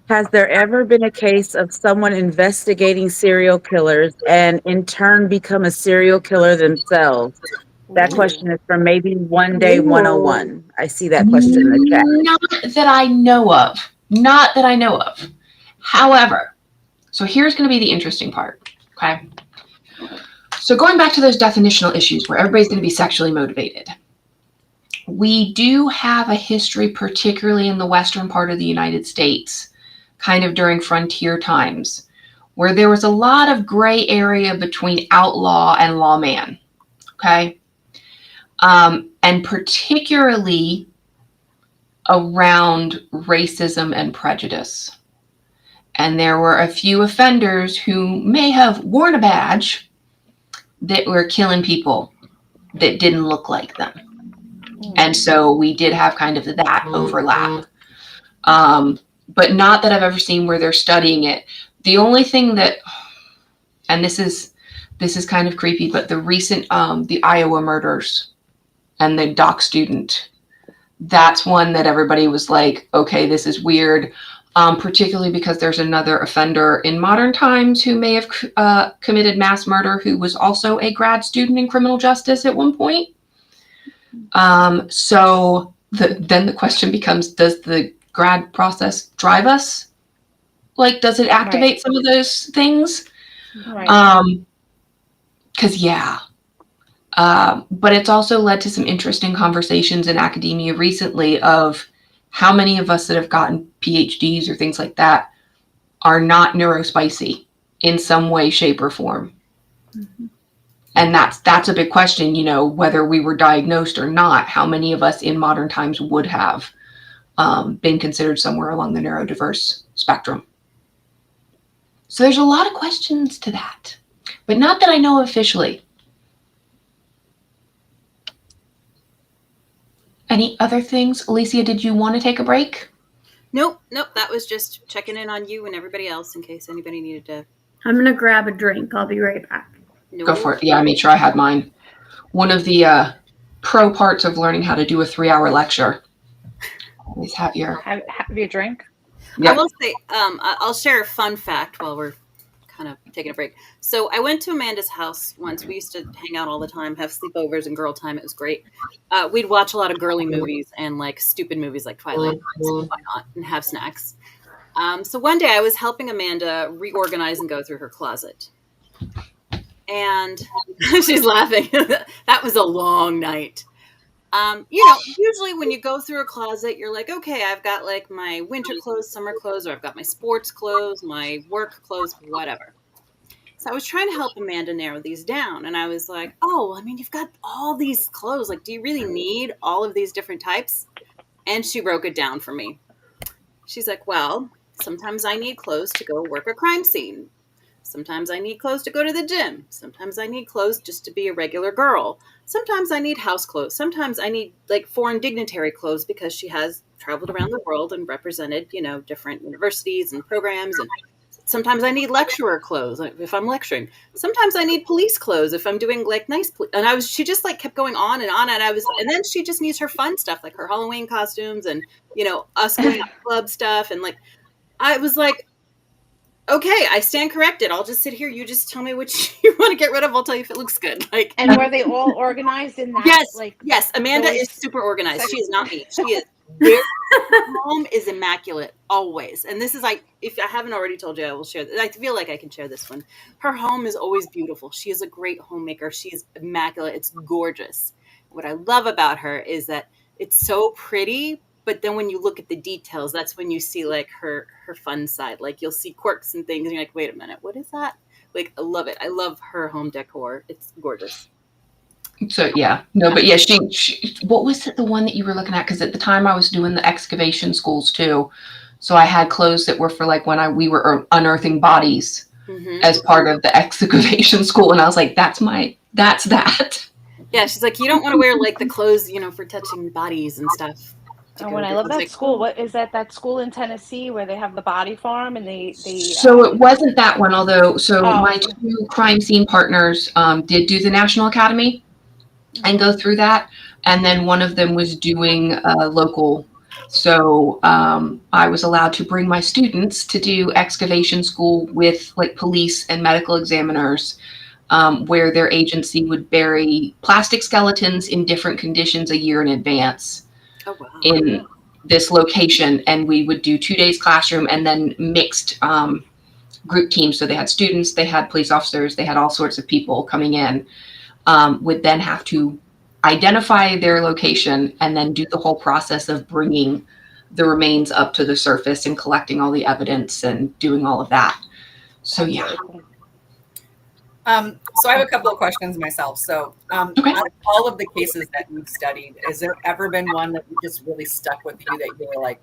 has there ever been a case of someone investigating serial killers and in turn become a serial killer themselves? That question is from maybe One Day 101. I see that question in the chat. Not that I know of. Not that I know of. However, so here's going to be the interesting part. Okay. So going back to those definitional issues where everybody's going to be sexually motivated, we do have a history, particularly in the western part of the United States, kind of during frontier times, where there was a lot of gray area between outlaw and lawman. Okay. And particularly around racism and prejudice. And there were a few offenders who may have worn a badge that were killing people that didn't look like them. And so we did have kind of that overlap. But not that I've ever seen where they're studying it. The only thing that, and this is kind of creepy, but the recent, the Iowa murders and the doc student, that's one that everybody was like, okay, this is weird. Particularly because there's another offender in modern times who may have committed mass murder who was also a grad student in criminal justice at one point. So then the question becomes, does the grad process drive us? Like, does it activate some of those things? Right. Because yeah. But it's also led to some interesting conversations in academia recently of how many of us that have gotten PhDs or things like that are not neurospicy in some way, shape, or form. Mm-hmm. And that's a big question, you know, whether we were diagnosed or not, how many of us in modern times would have been considered somewhere along the neurodiverse spectrum. So there's a lot of questions to that, but not that I know officially. Any other things? Alicia, did you want to take a break? Nope. That was just checking in on you and everybody else in case anybody needed to. I'm going to grab a drink. I'll be right back. Go for it. Yeah, I made sure I had mine. One of the pro parts of learning how to do a 3-hour lecture. Always have your drink. Yep. I will say, I'll share a fun fact while we're kind of taking a break. So I went to Amanda's house once. We used to hang out all the time, have sleepovers and girl time. It was great. We'd watch a lot of girly movies and like stupid movies like Twilight. So why not? And have snacks. So one day I was helping Amanda reorganize and go through her closet. And she's laughing. That was a long night. Usually when you go through a closet, you're like, okay, I've got like my winter clothes, summer clothes, or I've got my sports clothes, my work clothes, whatever. So I was trying to help Amanda narrow these down. And I was like, oh, I mean, you've got all these clothes. Like, do you really need all of these different types? And she broke it down for me. She's like, well, sometimes I need clothes to go work a crime scene. Sometimes I need clothes to go to the gym. Sometimes I need clothes just to be a regular girl. Sometimes I need house clothes. Sometimes I need like foreign dignitary clothes because she has traveled around the world and represented, different universities and programs. And sometimes I need lecturer clothes if I'm lecturing. Sometimes I need police clothes if I'm doing like nice. And she just like kept going on and on. And then she just needs her fun stuff, like her Halloween costumes and, us going out club stuff. And like, I was like, okay, I stand corrected. I'll just sit here. You just tell me which you want to get rid of. I'll tell you if it looks good. Like, and were they all organized in that? Yes. Amanda is super organized. She is not me. She is. Her home is immaculate always. And this is if I haven't already told you, I will share this. I feel like I can share this one. Her home is always beautiful. She is a great homemaker. She is immaculate. It's gorgeous. What I love about her is that it's so pretty. But then when you look at the details, that's when you see like her fun side. Like you'll see quirks and things and you're like, wait a minute, what is that? Like, I love it. I love her home decor. It's gorgeous. So yeah, no, but yeah, she what was it, the one that you were looking at? Because at the time I was doing the excavation schools too. So I had clothes that were for like when we were unearthing bodies as part of the excavation school. And I was like, that's that. Yeah, she's like, you don't want to wear like the clothes, for touching bodies and stuff. Oh, when I love that school. What is that school in Tennessee where they have the body farm and they So it wasn't that one, although, my okay. two crime scene partners did do the National Academy and go through that. And then one of them was doing local. So I was allowed to bring my students to do excavation school with like police and medical examiners, where their agency would bury plastic skeletons in different conditions a year in advance in this location. And we would do 2 days classroom and then mixed group teams. So they had students, they had police officers, they had all sorts of people coming in, would then have to identify their location and then do the whole process of bringing the remains up to the surface and collecting all the evidence and doing all of that. So yeah. So I have a couple of questions myself. So Okay. out of all of the cases that you've studied, has there ever been one that just really stuck with you that you were like,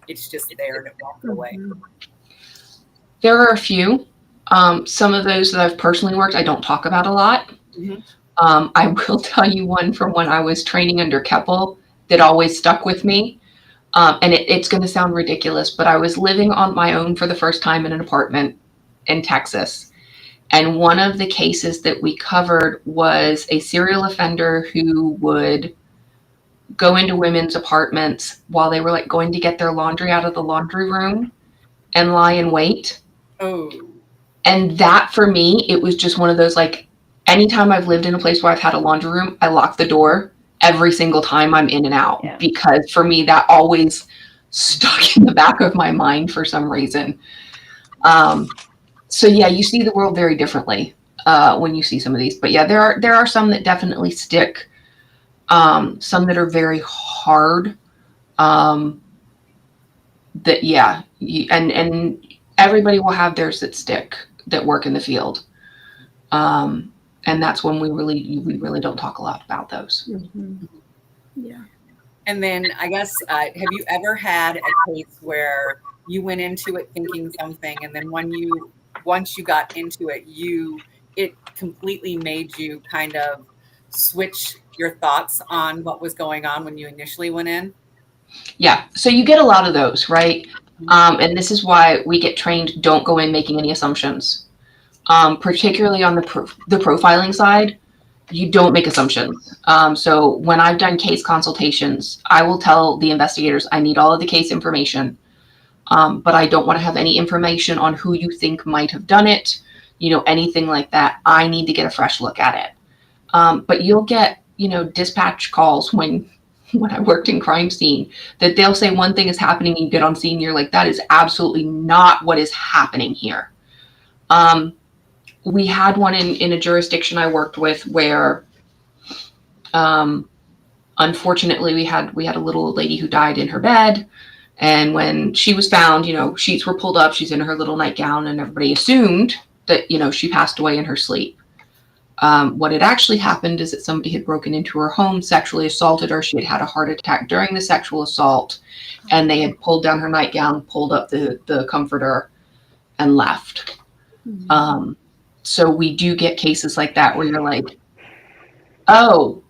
it's just there and it won't go away? There are a few. Some of those that I've personally worked, I don't talk about a lot. Mhm. I will tell you one from when I was training under Keppel that always stuck with me. And it's going to sound ridiculous, but I was living on my own for the first time in an apartment in Texas. And one of the cases that we covered was a serial offender who would go into women's apartments while they were like going to get their laundry out of the laundry room and lie in wait. Oh. And that for me, it was just one of those, like, anytime I've lived in a place where I've had a laundry room, I lock the door every single time I'm in and out, because for me, that always stuck in the back of my mind for some reason. So yeah, you see the world very differently when you see some of these. But yeah, there are some that definitely stick. Some that are very hard. That yeah, and everybody will have theirs that stick, that work in the field. And that's when we really don't talk a lot about those. Mm-hmm. Yeah. And then I guess, have you ever had a case where you went into it thinking something, and then once you got into it, it completely made you kind of switch your thoughts on what was going on when you initially went in? Yeah. So you get a lot of those, right? And this is why we get trained, don't go in making any assumptions. Particularly on the profiling side, you don't make assumptions. So when I've done case consultations, I will tell the investigators, I need all of the case information, but I don't want to have any information on who you think might have done it, anything like that. I need to get a fresh look at it. But you'll get, dispatch calls when I worked in crime scene, that they'll say one thing is happening, and you get on scene, you're like, that is absolutely not what is happening here. We had one in a jurisdiction I worked with where, unfortunately, we had a little lady who died in her bed. And when she was found, sheets were pulled up, she's in her little nightgown, and everybody assumed that, she passed away in her sleep. What had actually happened is that somebody had broken into her home, sexually assaulted her. She had had a heart attack during the sexual assault, and they had pulled down her nightgown, pulled up the comforter, and left. Mm-hmm. So we do get cases like that where you're like, oh,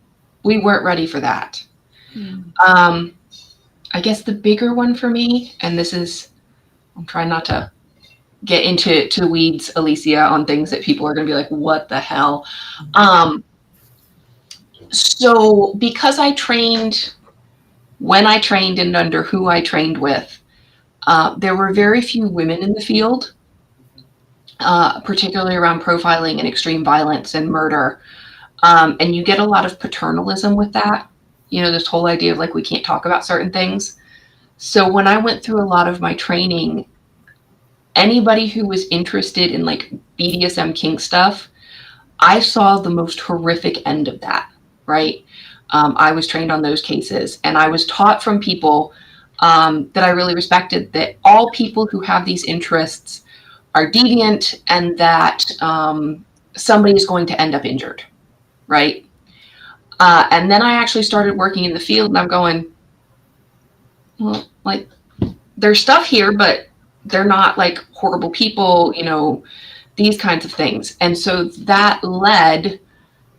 we weren't ready for that. Mm-hmm. I guess the bigger one for me, and I'm trying not to get into the weeds, Alicia, on things that people are going to be like, what the hell? So because I trained, when I trained and under who I trained with, there were very few women in the field, particularly around profiling and extreme violence and murder. And you get a lot of paternalism with that. This whole idea of like, we can't talk about certain things. So when I went through a lot of my training, anybody who was interested in like BDSM kink stuff, I saw the most horrific end of that, right? I was trained on those cases, and I was taught from people that I really respected that all people who have these interests are deviant, and that somebody is going to end up injured, right? And then I actually started working in the field, and I'm going, well, like, there's stuff here, but they're not like horrible people, these kinds of things. And so that led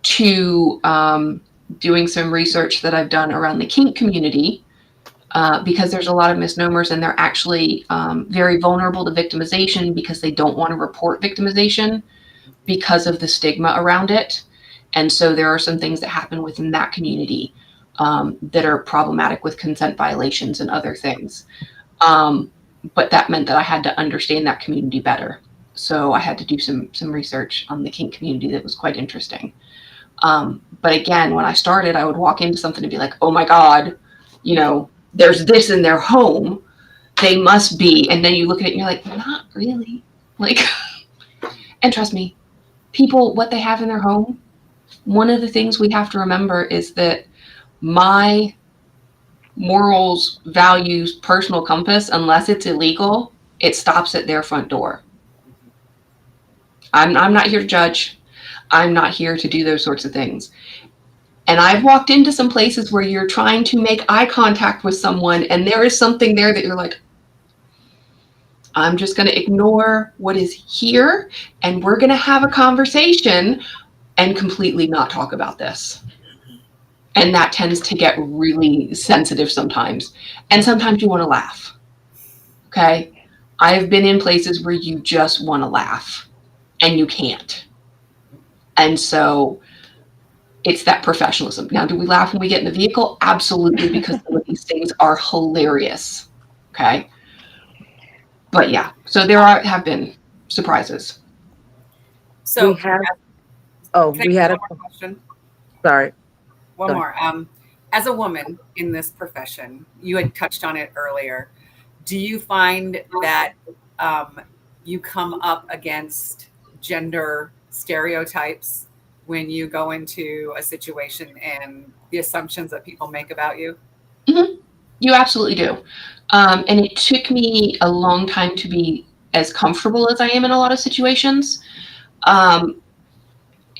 to doing some research that I've done around the kink community, because there's a lot of misnomers, and they're actually very vulnerable to victimization because they don't want to report victimization because of the stigma around it. And so there are some things that happen within that community that are problematic with consent violations and other things. But that meant that I had to understand that community better. So I had to do some research on the kink community that was quite interesting. But again, when I started, I would walk into something and be like, oh my God, you know, there's this in their home. They must be. And then you look at it and you're like, not really. Like, and trust me, people, what they have in their home, one of the things we have to remember is that my morals, values, personal compass, unless it's illegal, it stops at their front door. I'm not here to judge. I'm not here to do those sorts of things. And I've walked into some places where you're trying to make eye contact with someone and there is something there that you're like, I'm just going to ignore what is here and we're going to have a conversation and completely not talk about this. And that tends to get really sensitive sometimes. And sometimes you want to laugh. Okay. I've been in places where you just want to laugh and you can't. And so it's that professionalism. Now, do we laugh when we get in the vehicle? Absolutely, because some of these things are hilarious. Okay. But yeah, so there have been surprises. So we had a question. Sorry. One more. As a woman in this profession, you had touched on it earlier. Do you find that you come up against gender stereotypes when you go into a situation and the assumptions that people make about you? Mm-hmm. You absolutely do. And it took me a long time to be as comfortable as I am in a lot of situations.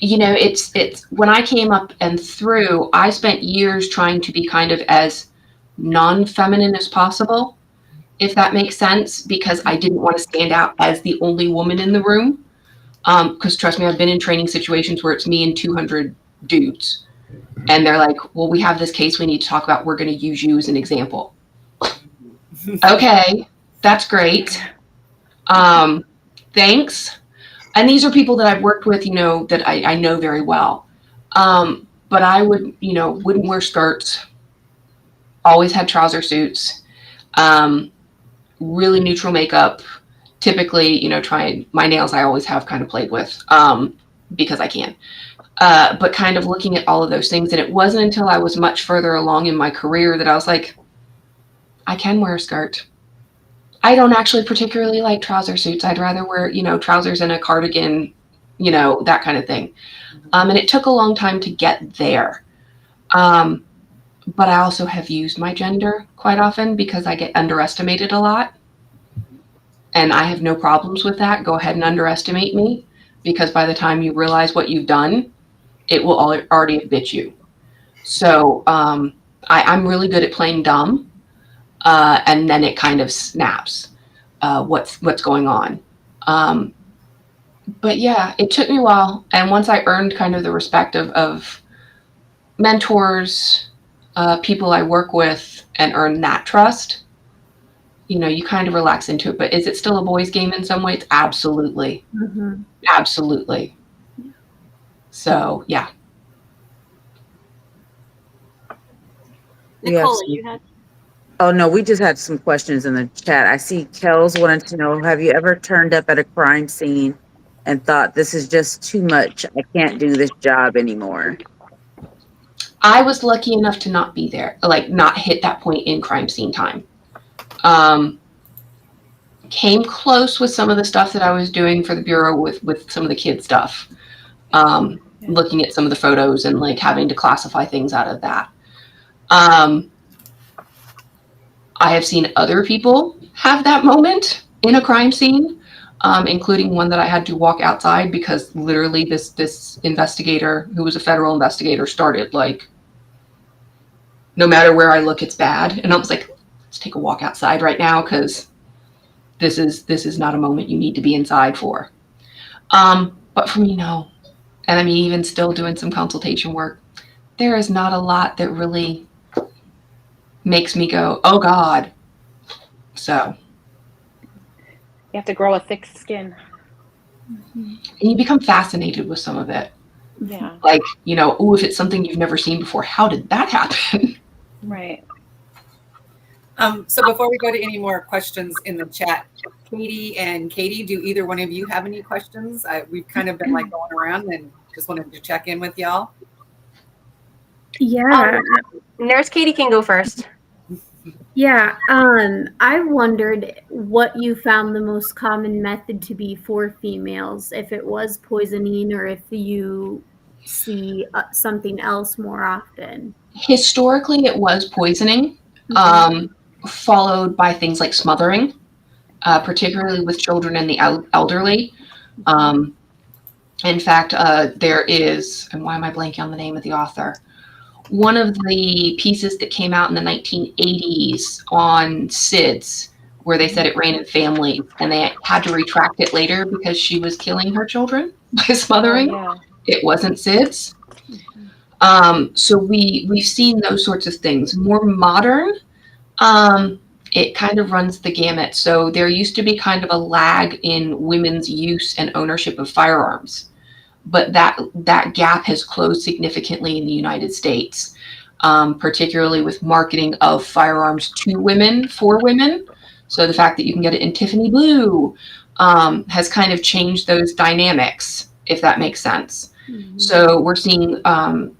You know, it's when I came up and through, I spent years trying to be kind of as non-feminine as possible, if that makes sense, because I didn't want to stand out as the only woman in the room. Because trust me, I've been in training situations where it's me and 200 dudes. And they're like, well, we have this case we need to talk about. We're going to use you as an example. Okay, that's great. Thanks. And these are people that I've worked with, you know, that I know very well. But I wouldn't wear skirts, always had trouser suits, really neutral makeup, typically, you know, my nails I always have kind of played with because I can. But kind of looking at all of those things. And it wasn't until I was much further along in my career that I was like, I can wear a skirt. I don't actually particularly like trouser suits. I'd rather wear, you know, trousers and a cardigan, you know, that kind of thing. And it took a long time to get there. But I also have used my gender quite often because I get underestimated a lot. And I have no problems with that. Go ahead and underestimate me, because by the time you realize what you've done, it will already have bit you. So I'm really good at playing dumb. And then it kind of snaps what's going on. But yeah, it took me a while. And once I earned kind of the respect of mentors, people I work with, and earn that trust, you know, you kind of relax into it. But is it still a boys' game in some ways? Absolutely. Mm-hmm. Absolutely. So, yeah. Nicole, you had? Oh, no, we just had some questions in the chat. I see Kels wanted to know, have you ever turned up at a crime scene and thought, this is just too much, I can't do this job anymore? I was lucky enough to not be there, like not hit that point in crime scene time. Came close with some of the stuff that I was doing for the Bureau with some of the kid stuff. Looking at some of the photos and like having to classify things out of that. I have seen other people have that moment in a crime scene, including one that I had to walk outside because literally this investigator, who was a federal investigator, started like, no matter where I look, it's bad. And I was like, let's take a walk outside right now because this is not a moment you need to be inside for. But for me, no. And I mean, even still doing some consultation work, there is not a lot that really makes me go, oh God. So You have to grow a thick skin. and you become fascinated with some of it. Yeah. Like, oh, if it's something you've never seen before, how did that happen? Right. So before we go to any more questions in the chat, Katie and Katie, do either one of you have any questions? We've kind of been like going around and just wanted to check in with y'all. Yeah. Nurse Katie can go first. Yeah. I wondered what you found the most common method to be for females, if it was poisoning or if you see something else more often. Historically, it was poisoning, followed by things like smothering, particularly with children and the elderly. In fact, there is, and why am I blanking on the name of the author? One of the pieces that came out in the 1980s on SIDS, where they said it ran in families, and they had to retract it later because she was killing her children by smothering. Oh, yeah. It wasn't SIDS. So we've seen those sorts of things. More modern, it kind of runs the gamut. So there used to be kind of a lag in women's use and ownership of firearms, but that gap has closed significantly in the United States, particularly with marketing of firearms to women for women. So the fact that you can get it in Tiffany blue has kind of changed those dynamics, if that makes sense. So we're seeing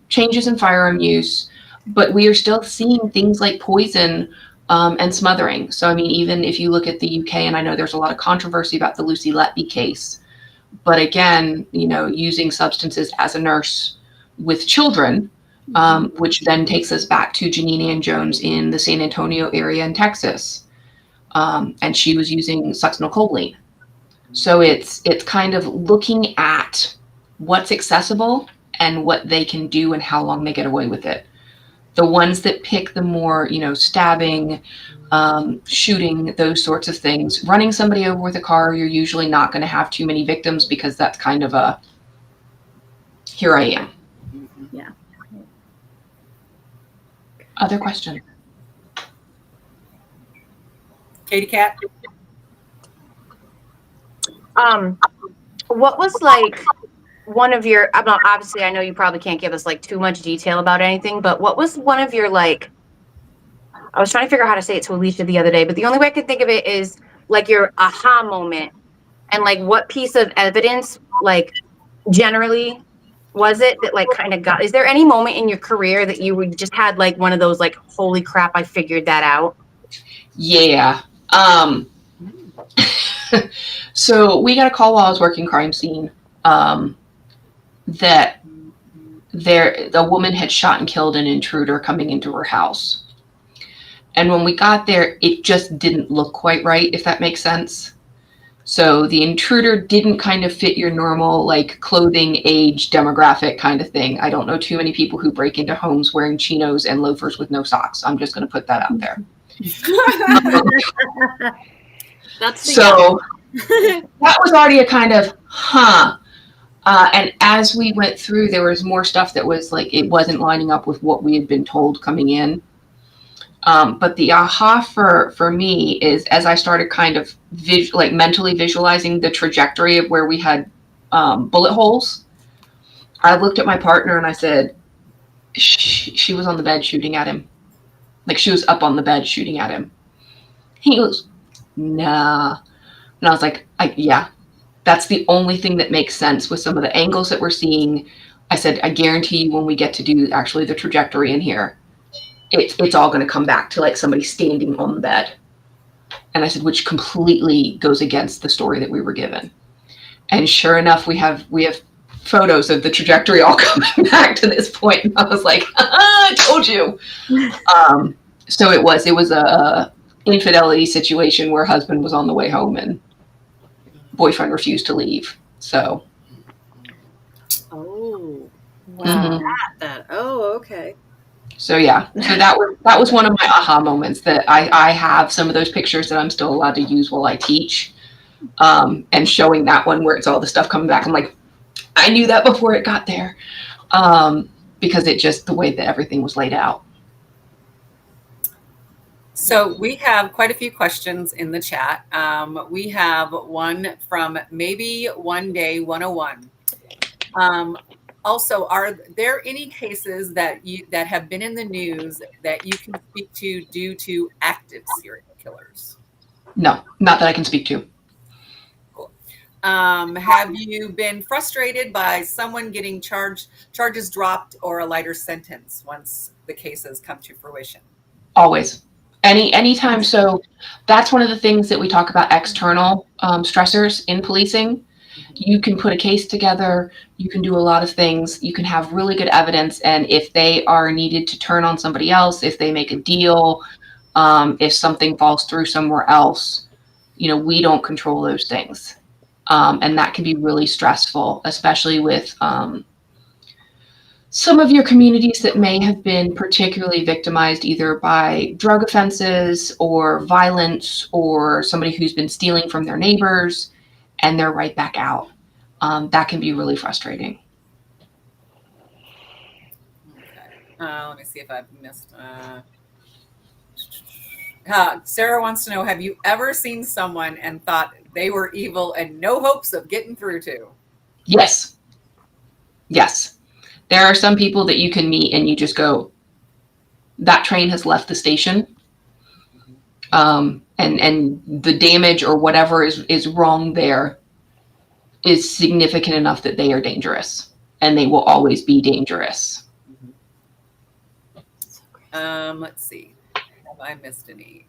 changes in firearm use, but we are still seeing things like poison and smothering. So, I mean, even if you look at the UK, and I know there's a lot of controversy about the Lucy Letby case, but again, using substances as a nurse with children, which then takes us back to Janine Ann Jones in the San Antonio area in Texas. And she was using succinylcholine. So it's kind of looking at what's accessible and what they can do and how long they get away with it. The ones that pick the more, stabbing, shooting, those sorts of things, running somebody over with a car, you're usually not going to have too many victims because that's kind of a, here I am. Yeah. Other question? Katie Cat? What was like one of your, I'm not, obviously I know you probably can't give us like too much detail about anything, but what was one of your like, I was trying to figure out how to say it to Alicia the other day, but the only way I could think of it is like your aha moment, and like what piece of evidence like generally was it that like kind of got, is there any moment in your career that you just had like one of those like, holy crap, I figured that out? Yeah. So we got a call while I was working crime scene that a woman had shot and killed an intruder coming into her house. And when we got there, it just didn't look quite right, if that makes sense. So the intruder didn't kind of fit your normal like clothing, age, demographic kind of thing. I don't know too many people who break into homes wearing chinos and loafers with no socks. I'm just going to put that out there. That's the So that was already a kind of, and as we went through, there was more stuff that was like, it wasn't lining up with what we had been told coming in. But the aha for me is as I started kind of mentally visualizing the trajectory of where we had bullet holes, I looked at my partner and I said, she was on the bed shooting at him. Like she was up on the bed shooting at him. He goes, nah. And I was like, yeah, that's the only thing that makes sense with some of the angles that we're seeing. I said, I guarantee you when we get to do actually the trajectory in here, it's all going to come back to like somebody standing on the bed. And I said, which completely goes against the story that we were given. And sure enough, we have photos of the trajectory all coming back to this point. And I was like, I told you. So it was a infidelity situation where husband was on the way home and boyfriend refused to leave. So. Oh, wow. Mm-hmm. That. Oh, okay. So yeah, so that was one of my aha moments that I have some of those pictures that I'm still allowed to use while I teach, and showing that one where it's all the stuff coming back. I'm like, I knew that before it got there, because it just the way that everything was laid out. So we have quite a few questions in the chat. We have one from Maybe One Day 101. Also, are there any cases that have been in the news that you can speak to due to active serial killers? No, not that I can speak to. Cool. Have you been frustrated by someone getting charges dropped or a lighter sentence once the cases come to fruition? Always. Anytime. So that's one of the things that we talk about, external stressors in policing. You can put a case together, you can do a lot of things, you can have really good evidence, and if they are needed to turn on somebody else, if they make a deal, if something falls through somewhere else, we don't control those things. And that can be really stressful, especially with some of your communities that may have been particularly victimized either by drug offenses or violence, or somebody who's been stealing from their neighbors and they're right back out. That can be really frustrating. Okay. Let me see if I've missed. Sarah wants to know, have you ever seen someone and thought they were evil and no hopes of getting through to? Yes. Yes. There are some people that you can meet and you just go, that train has left the station. And the damage or whatever is wrong there is significant enough that they are dangerous, and they will always be dangerous. Let's see. Have I missed any?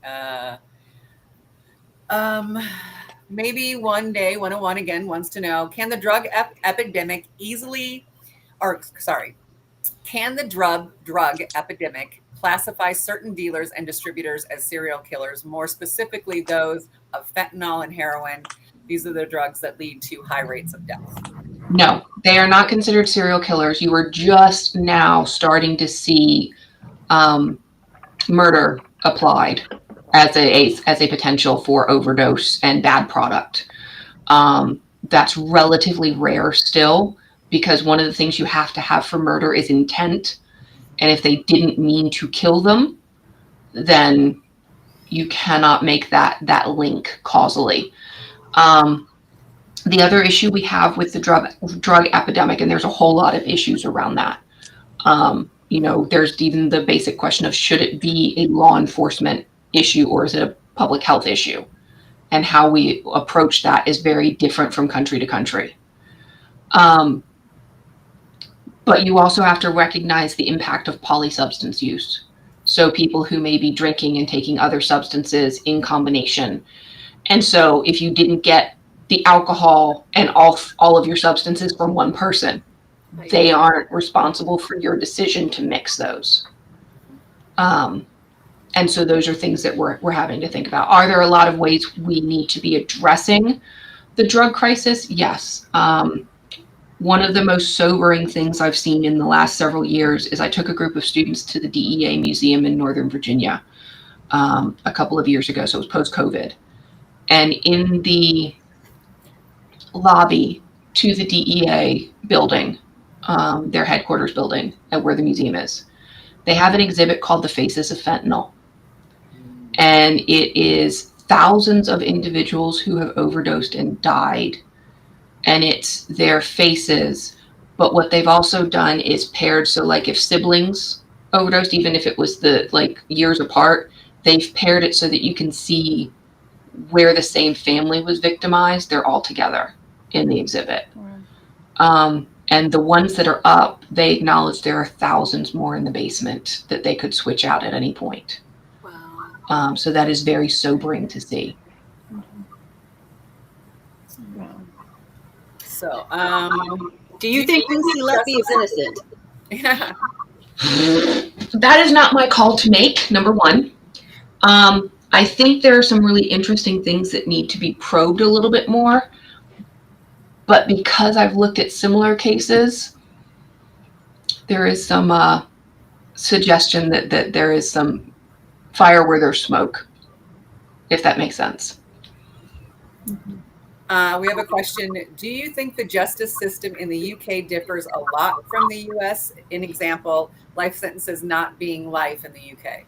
Maybe One Day 101 again wants to know, can the drug epidemic classify certain dealers and distributors as serial killers, more specifically those of fentanyl and heroin? These are the drugs that lead to high rates of death. No, they are not considered serial killers. You are just now starting to see murder applied as a potential for overdose and bad product. That's relatively rare still, because one of the things you have to have for murder is intent. And if they didn't mean to kill them, then you cannot make that link causally. The other issue we have with the drug epidemic, and there's a whole lot of issues around that. There's even the basic question of, should it be a law enforcement issue or is it a public health issue? And how we approach that is very different from country to country. But you also have to recognize the impact of polysubstance use. So people who may be drinking and taking other substances in combination. And so if you didn't get the alcohol and all of your substances from one person, they aren't responsible for your decision to mix those. And so those are things that we're having to think about. Are there a lot of ways we need to be addressing the drug crisis? Yes. One of the most sobering things I've seen in the last several years is I took a group of students to the DEA Museum in Northern Virginia a couple of years ago. So it was post-COVID. And in the lobby to the DEA building, their headquarters building at where the museum is, they have an exhibit called The Faces of Fentanyl. And it is thousands of individuals who have overdosed and died. And it's their faces. But what they've also done is paired. So like if siblings overdosed, even if it was years apart, they've paired it so that you can see where the same family was victimized. They're all together in the exhibit. And the ones that are up, they acknowledge there are thousands more in the basement that they could switch out at any point. Wow. So that is very sobering to see. So, do you think Lucy Letby is innocent? Yeah. That is not my call to make, number one. I think there are some really interesting things that need to be probed a little bit more. But because I've looked at similar cases, there is some suggestion that there is some fire where there's smoke, if that makes sense. We have a question. Do you think the justice system in the UK differs a lot from the US? In example, life sentences not being life in the UK.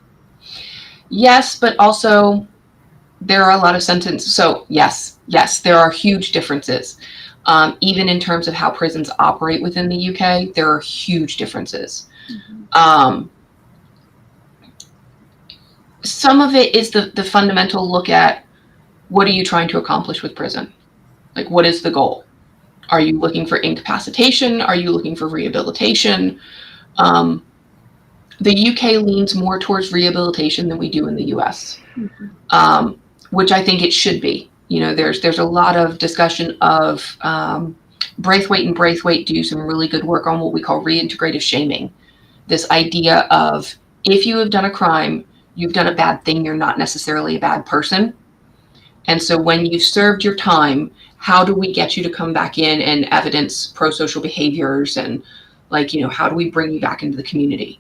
Yes, but also there are a lot of sentences. So yes, there are huge differences. Even in terms of how prisons operate within the UK, there are huge differences. Some of it is the fundamental look at what are you trying to accomplish with prison? Like, what is the goal? Are you looking for incapacitation? Are you looking for rehabilitation? The UK leans more towards rehabilitation than we do in the US, which I think it should be. You know, there's a lot of discussion of Braithwaite and Braithwaite do some really good work on what we call reintegrative shaming. This idea of if you have done a crime, you've done a bad thing, you're not necessarily a bad person. And so when you've served your time, how do we get you to come back in and evidence pro-social behaviors and, like, you know, how do we bring you back into the community?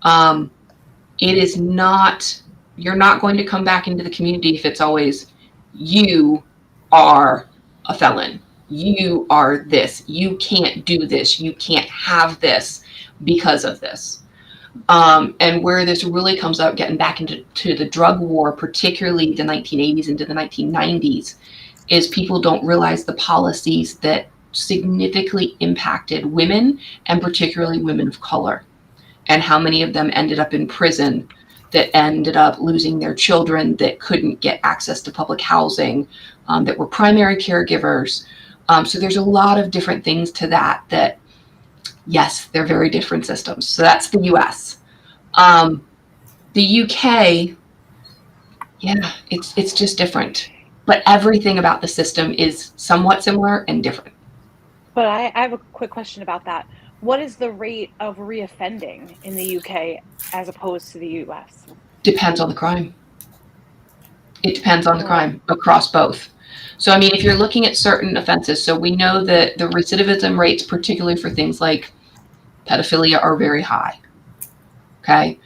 It is not, you're not going to come back into the community if it's always, you are a felon, you are this, you can't do this, you can't have this because of this. And where this really comes out, getting back into the drug war, particularly the 1980s into the 1990s, is people don't realize the policies that significantly impacted women, and particularly women of color, and how many of them ended up in prison, that ended up losing their children, that couldn't get access to public housing, that were primary caregivers. So there's a lot of different things to that, yes, they're very different systems. So that's the US. The UK, yeah, it's just different. But everything about the system is somewhat similar and different. But I have a quick question about that. What is the rate of reoffending in the UK as opposed to the US? Depends on the crime. It depends on the crime across both. So, I mean, if you're looking at certain offenses, so we know that the recidivism rates, particularly for things like pedophilia, are very high. Okay.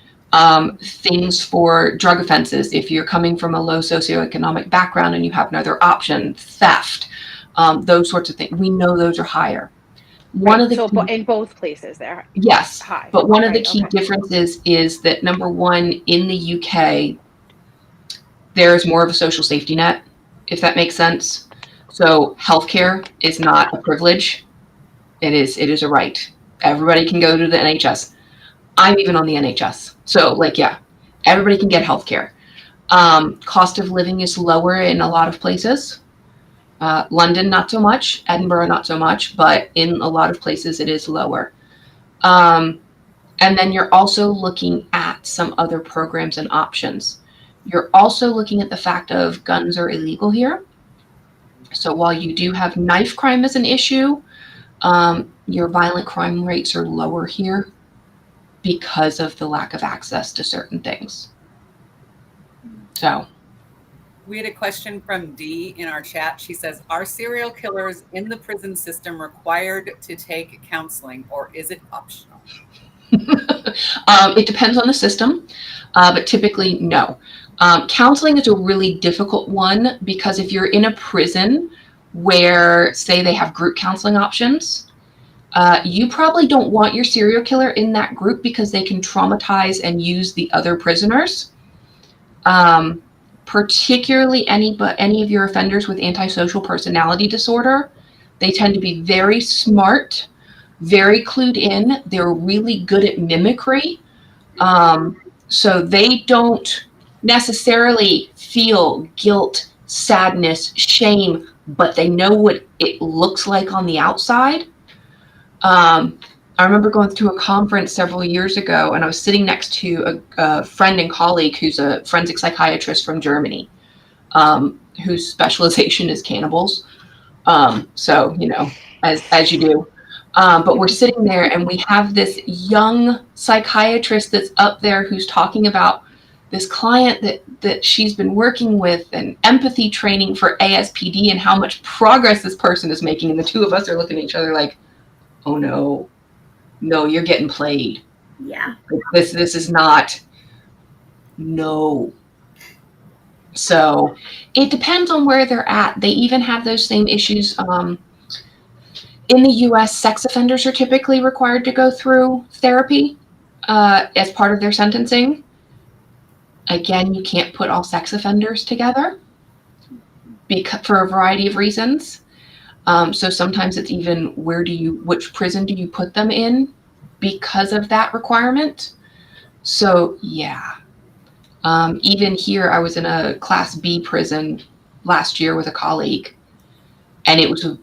Things for drug offenses, if you're coming from a low socioeconomic background and you have no other option, theft, those sorts of things, we know those are higher. One of the in both places they're yes, high. but one of the key differences is that, number one, in the UK, there's more of a social safety net, if that makes sense. So healthcare is not a privilege; it is a right. Everybody can go to the NHS. I'm even on the NHS, so like, yeah, everybody can get healthcare. Cost of living is lower in a lot of places. London, not so much. Edinburgh, not so much. But in a lot of places, it is lower. And then you're also looking at some other programs and options. You're also looking at the fact of guns are illegal here. So while you do have knife crime as an issue, your violent crime rates are lower here because of the lack of access to certain things. So. We had a question from Dee in our chat. She says, are serial killers in the prison system required to take counseling, or is it optional? It depends on the system, but typically no. Counseling is a really difficult one, because if you're in a prison where, say, they have group counseling options, you probably don't want your serial killer in that group because they can traumatize and use the other prisoners. Particularly any of your offenders with antisocial personality disorder, they tend to be very smart, very clued in. They're really good at mimicry. So they don't necessarily feel guilt, sadness, shame, but they know what it looks like on the outside. I remember going to a conference several years ago, and I was sitting next to a friend and colleague who's a forensic psychiatrist from Germany, whose specialization is cannibals. So, you know, as you do. But we're sitting there, and we have this young psychiatrist that's up there who's talking about this client that she's been working with, and empathy training for ASPD, and how much progress this person is making. And the two of us are looking at each other like, oh no, you're getting played. Yeah. This is not, no. So it depends on where they're at. They even have those same issues. In the US, sex offenders are typically required to go through therapy as part of their sentencing. Again, you can't put all sex offenders together for a variety of reasons. So sometimes it's even which prison do you put them in because of that requirement? So yeah. Even here, I was in a Class B prison last year with a colleague, and it was a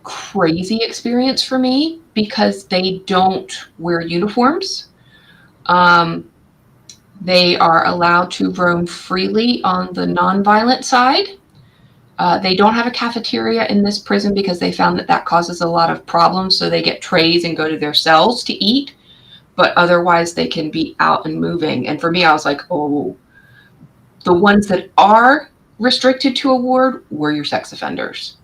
crazy experience for me because they don't wear uniforms. They are allowed to roam freely on the nonviolent side. They don't have a cafeteria in this prison because they found that causes a lot of problems. So they get trays and go to their cells to eat, but otherwise they can be out and moving. And for me, I was like, oh, the ones that are restricted to a ward were your sex offenders.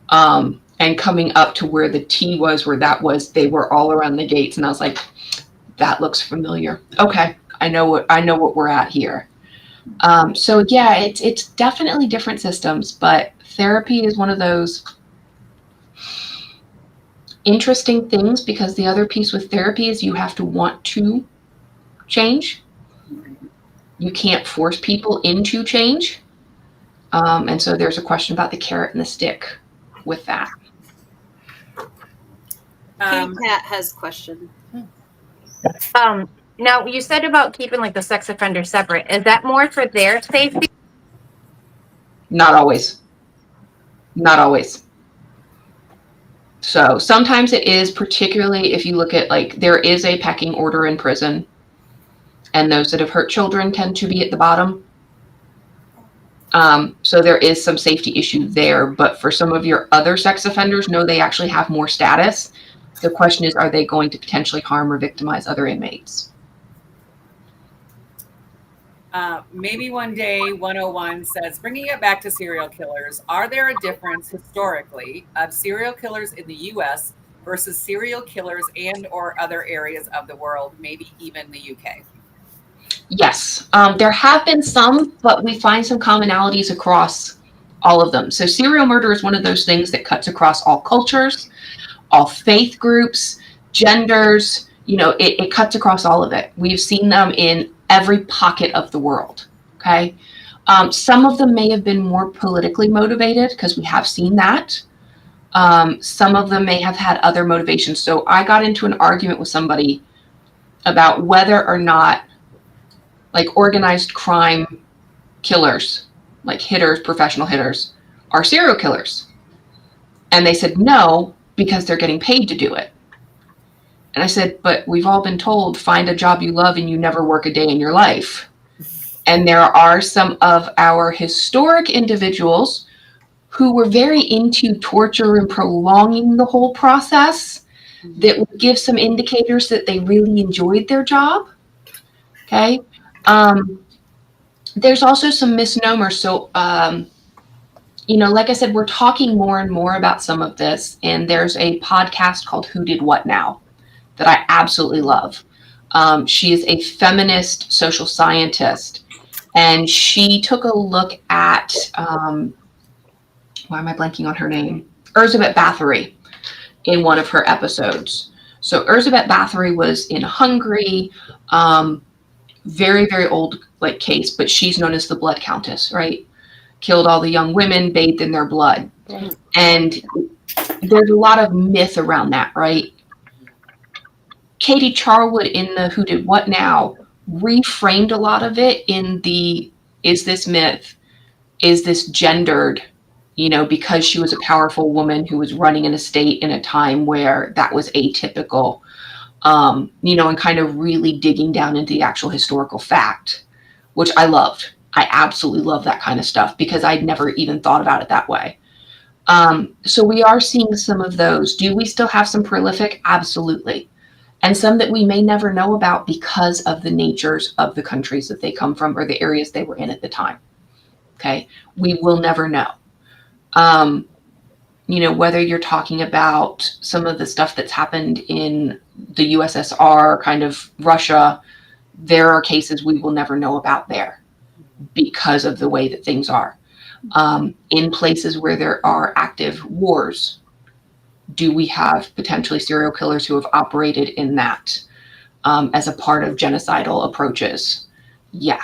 And coming up to where the T was, they were all around the gates. And I was like, that looks familiar. Okay. I know what we're at here. So yeah, it's definitely different systems, but therapy is one of those interesting things because the other piece with therapy is you have to want to change. You can't force people into change. And so there's a question about the carrot and the stick with that. Kat has a question. Now you said about keeping like the sex offenders separate. Is that more for their safety? Not always. Not always. So sometimes it is, particularly if you look at there is a pecking order in prison, and those that have hurt children tend to be at the bottom. So there is some safety issue there, but for some of your other sex offenders, no, they actually have more status. The question is, are they going to potentially harm or victimize other inmates? Maybe one day 101 says, bringing it back to serial killers, are there a difference historically of serial killers in the U.S. versus serial killers and or other areas of the world, maybe even the UK? Yes, there have been some, but we find some commonalities across all of them. So serial murder is one of those things that cuts across all cultures, all faith groups, genders, it cuts across all of it. We've seen them in every pocket of the world. Okay. Some of them may have been more politically motivated because we have seen that. Some of them may have had other motivations. So I got into an argument with somebody about whether or not organized crime killers, like hitters, professional hitters, are serial killers. And they said no, because they're getting paid to do it. And I said, but we've all been told, find a job you love and you never work a day in your life. And there are some of our historic individuals who were very into torture and prolonging the whole process that would give some indicators that they really enjoyed their job. Okay. There's also some misnomers. So, like I said, we're talking more and more about some of this. And there's a podcast called Who Did What Now that I absolutely love. She is a feminist social scientist, and she took a look at, why am I blanking on her name? Elizabeth Bathory in one of her episodes. So Elizabeth Bathory was in Hungary, very, very old case, but she's known as the Blood Countess, right? Killed all the young women, bathed in their blood. Right. And there's a lot of myth around that, right? Katie Charwood in the Who Did What Now reframed a lot of it in the, is this myth? Is this gendered? Because she was a powerful woman who was running an estate in a time where that was atypical, and kind of really digging down into the actual historical fact, which I loved. I absolutely love that kind of stuff because I'd never even thought about it that way. So we are seeing some of those. Do we still have some prolific? Absolutely. And some that we may never know about because of the natures of the countries that they come from or the areas they were in at the time. Okay. We will never know. Whether you're talking about some of the stuff that's happened in the USSR, kind of Russia, there are cases we will never know about there because of the way that things are. In places where there are active wars, do we have potentially serial killers who have operated in that as a part of genocidal approaches? yeah,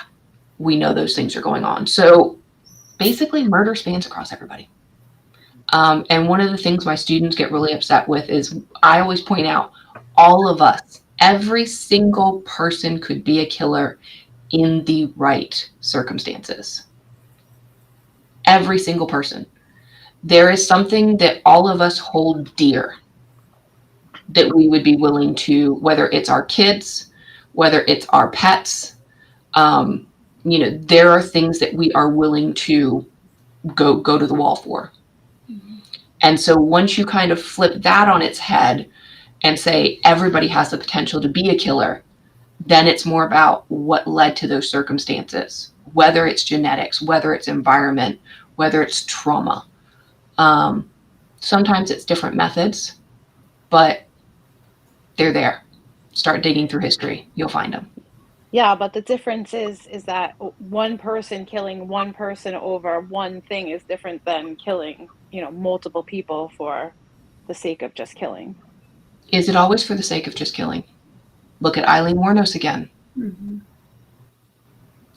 we know those things are going on. So basically, murder spans across everybody. And one of the things my students get really upset with is I always point out all of us, every single person could be a killer in the right circumstances. Every single person. There is something that all of us hold dear that we would be willing to, whether it's our kids, whether it's our pets, there are things that we are willing to go to the wall for. And so once you kind of flip that on its head and say everybody has the potential to be a killer, then it's more about what led to those circumstances, whether it's genetics, whether it's environment, whether it's trauma. Sometimes it's different methods, but they're there. Start digging through history. You'll find them. Yeah, but the difference is that one person killing one person over one thing is different than killing, multiple people for the sake of just killing. Is it always for the sake of just killing? Look at Eileen Wuornos again. Mm-hmm.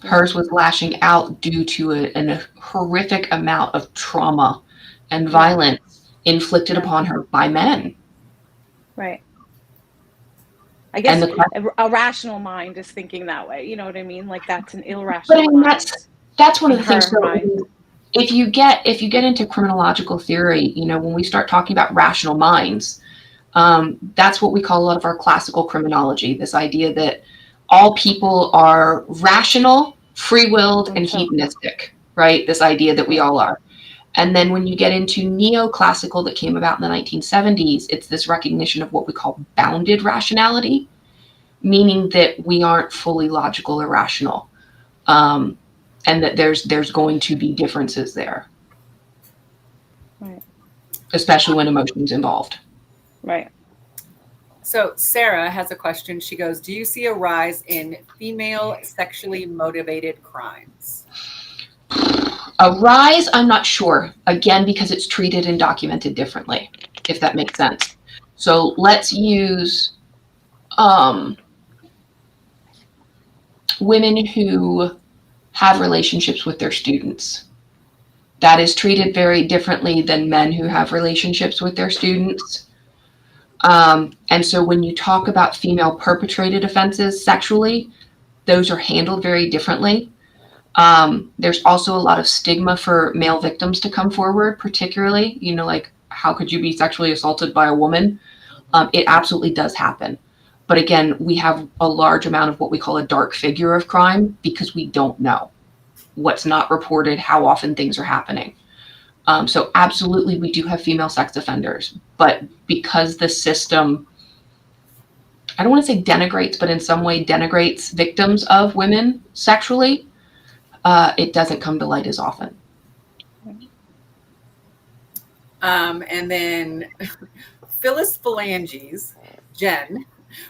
Hers was lashing out due to a horrific amount of trauma and violence inflicted upon her by men. Right. I guess a rational mind is thinking that way. You know what I mean? Like that's an irrational mind. That's one of the things. So if you get into criminological theory, when we start talking about rational minds, that's what we call a lot of our classical criminology. This idea that all people are rational, free-willed, and hedonistic, right? This idea that we all are. And then when you get into neoclassical that came about in the 1970s, it's this recognition of what we call bounded rationality, meaning that we aren't fully logical or rational, and that there's going to be differences there, right? Especially when emotion's involved. Right. So Sarah has a question. She goes, do you see a rise in female sexually motivated crimes? A rise, I'm not sure. Again, because it's treated and documented differently, if that makes sense. So let's use women who have relationships with their students. That is treated very differently than men who have relationships with their students. And so when you talk about female perpetrated offenses sexually, those are handled very differently. There's also a lot of stigma for male victims to come forward, particularly, like how could you be sexually assaulted by a woman? It absolutely does happen. But again, we have a large amount of what we call a dark figure of crime because we don't know what's not reported, how often things are happening. So absolutely, we do have female sex offenders, but because the system, I don't want to say denigrates, but in some way denigrates victims of women sexually, it doesn't come to light as often. And then Phyllis Phalanges, Jen,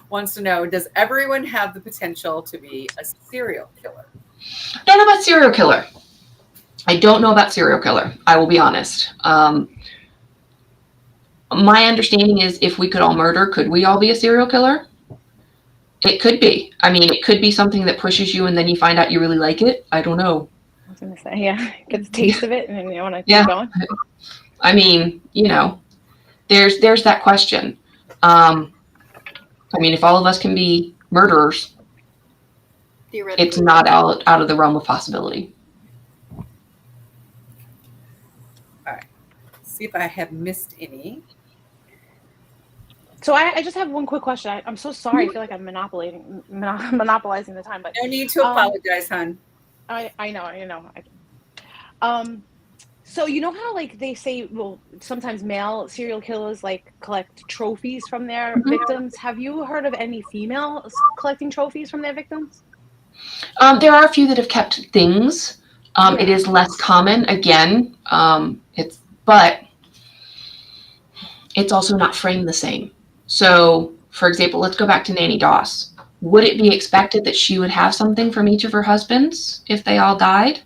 wants to know, does everyone have the potential to be a serial killer? Don't know about serial killer. I don't know about serial killer. I will be honest. My understanding is if we could all murder, could we all be a serial killer? It could be. I mean, it could be something that pushes you and then you find out you really like it. I don't know. I was going to say, get the taste of it and then you want to keep going. I mean, there's that question. I mean, if all of us can be murderers, it's not out of the realm of possibility. All right. See if I have missed any. So I just have one quick question. I'm so sorry. I feel like I'm monopolizing the time, but no need to apologize, hon. I know. So how like they say, well, sometimes male serial killers like collect trophies from their victims. Have you heard of any females collecting trophies from their victims? There are a few that have kept things. It is less common. Again, but it's also not framed the same. So, for example, let's go back to Nannie Doss. Would it be expected that she would have something from each of her husbands if they all died?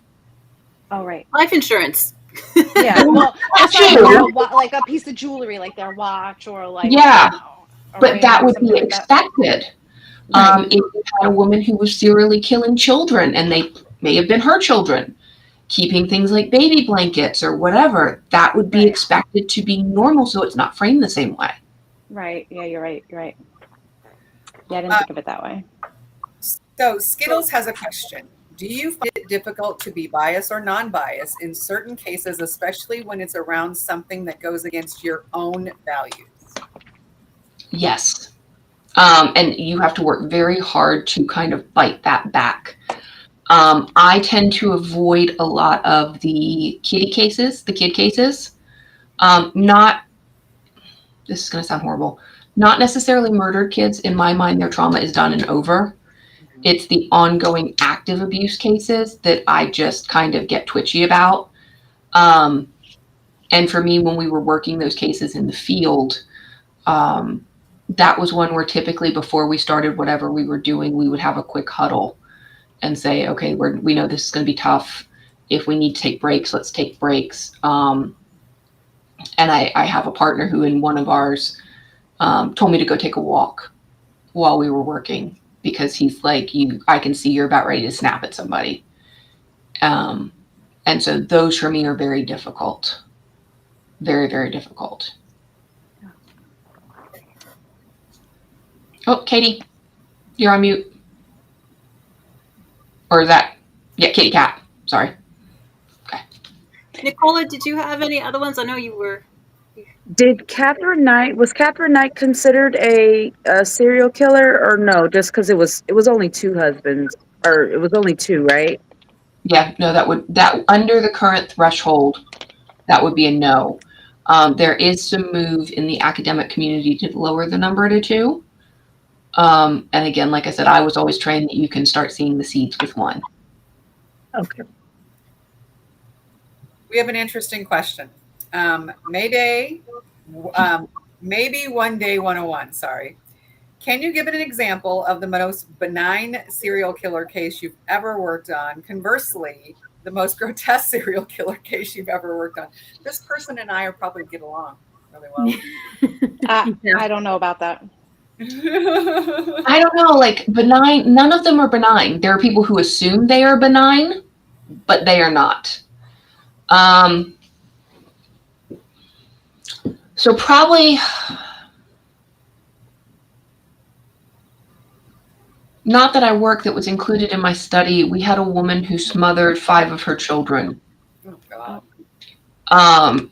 Oh, right. Life insurance. Yeah, well, like a piece of jewelry, like their watch or like. Yeah, but that would be expected. Right. If you had a woman who was serially killing children, and they may have been her children, keeping things like baby blankets or whatever, that would be Right. expected to be normal, so it's not framed the same way. Right. Yeah, you're right. You're right. Yeah, I didn't think of it that way. So Skittles has a question. Do you find it difficult to be biased or non-biased in certain cases, especially when it's around something that goes against your own values? Yes. And you have to work very hard to kind of fight that back. I tend to avoid a lot of the kid cases. Not, this is going to sound horrible, not necessarily murdered kids. In my mind, their trauma is done and over. It's the ongoing active abuse cases that I just kind of get twitchy about. And for me, when we were working those cases in the field, that was one where typically before we started whatever we were doing, we would have a quick huddle and say, okay, we know this is going to be tough. If we need to take breaks, let's take breaks. And I have a partner who in one of ours told me to go take a walk while we were working, because he's like, I can see you're about ready to snap at somebody. And so those for me are very difficult. Very, very difficult. Oh, Katie, you're on mute. Or is that, yeah, Kitty Cat, sorry. Okay. Nicola, did you have any other ones? I know you were. Was Catherine Knight considered a serial killer, or no? Just because it was only two husbands, or it was only two, right? Yeah, no, that under the current threshold, that would be a no. There is some move in the academic community to lower the number to 2. And again, like I said, I was always trained that you can start seeing the seeds with 1. Okay. We have an interesting question. Maybe one day 101, sorry. Can you give an example of the most benign serial killer case you've ever worked on? Conversely, the most grotesque serial killer case you've ever worked on. This person and I are probably get along really well. I don't know about that. I don't know, like benign, none of them are benign. There are people who assume they are benign, but they are not. So probably not that I worked that was included in my study. We had a woman who smothered 5 of her children. Oh, God.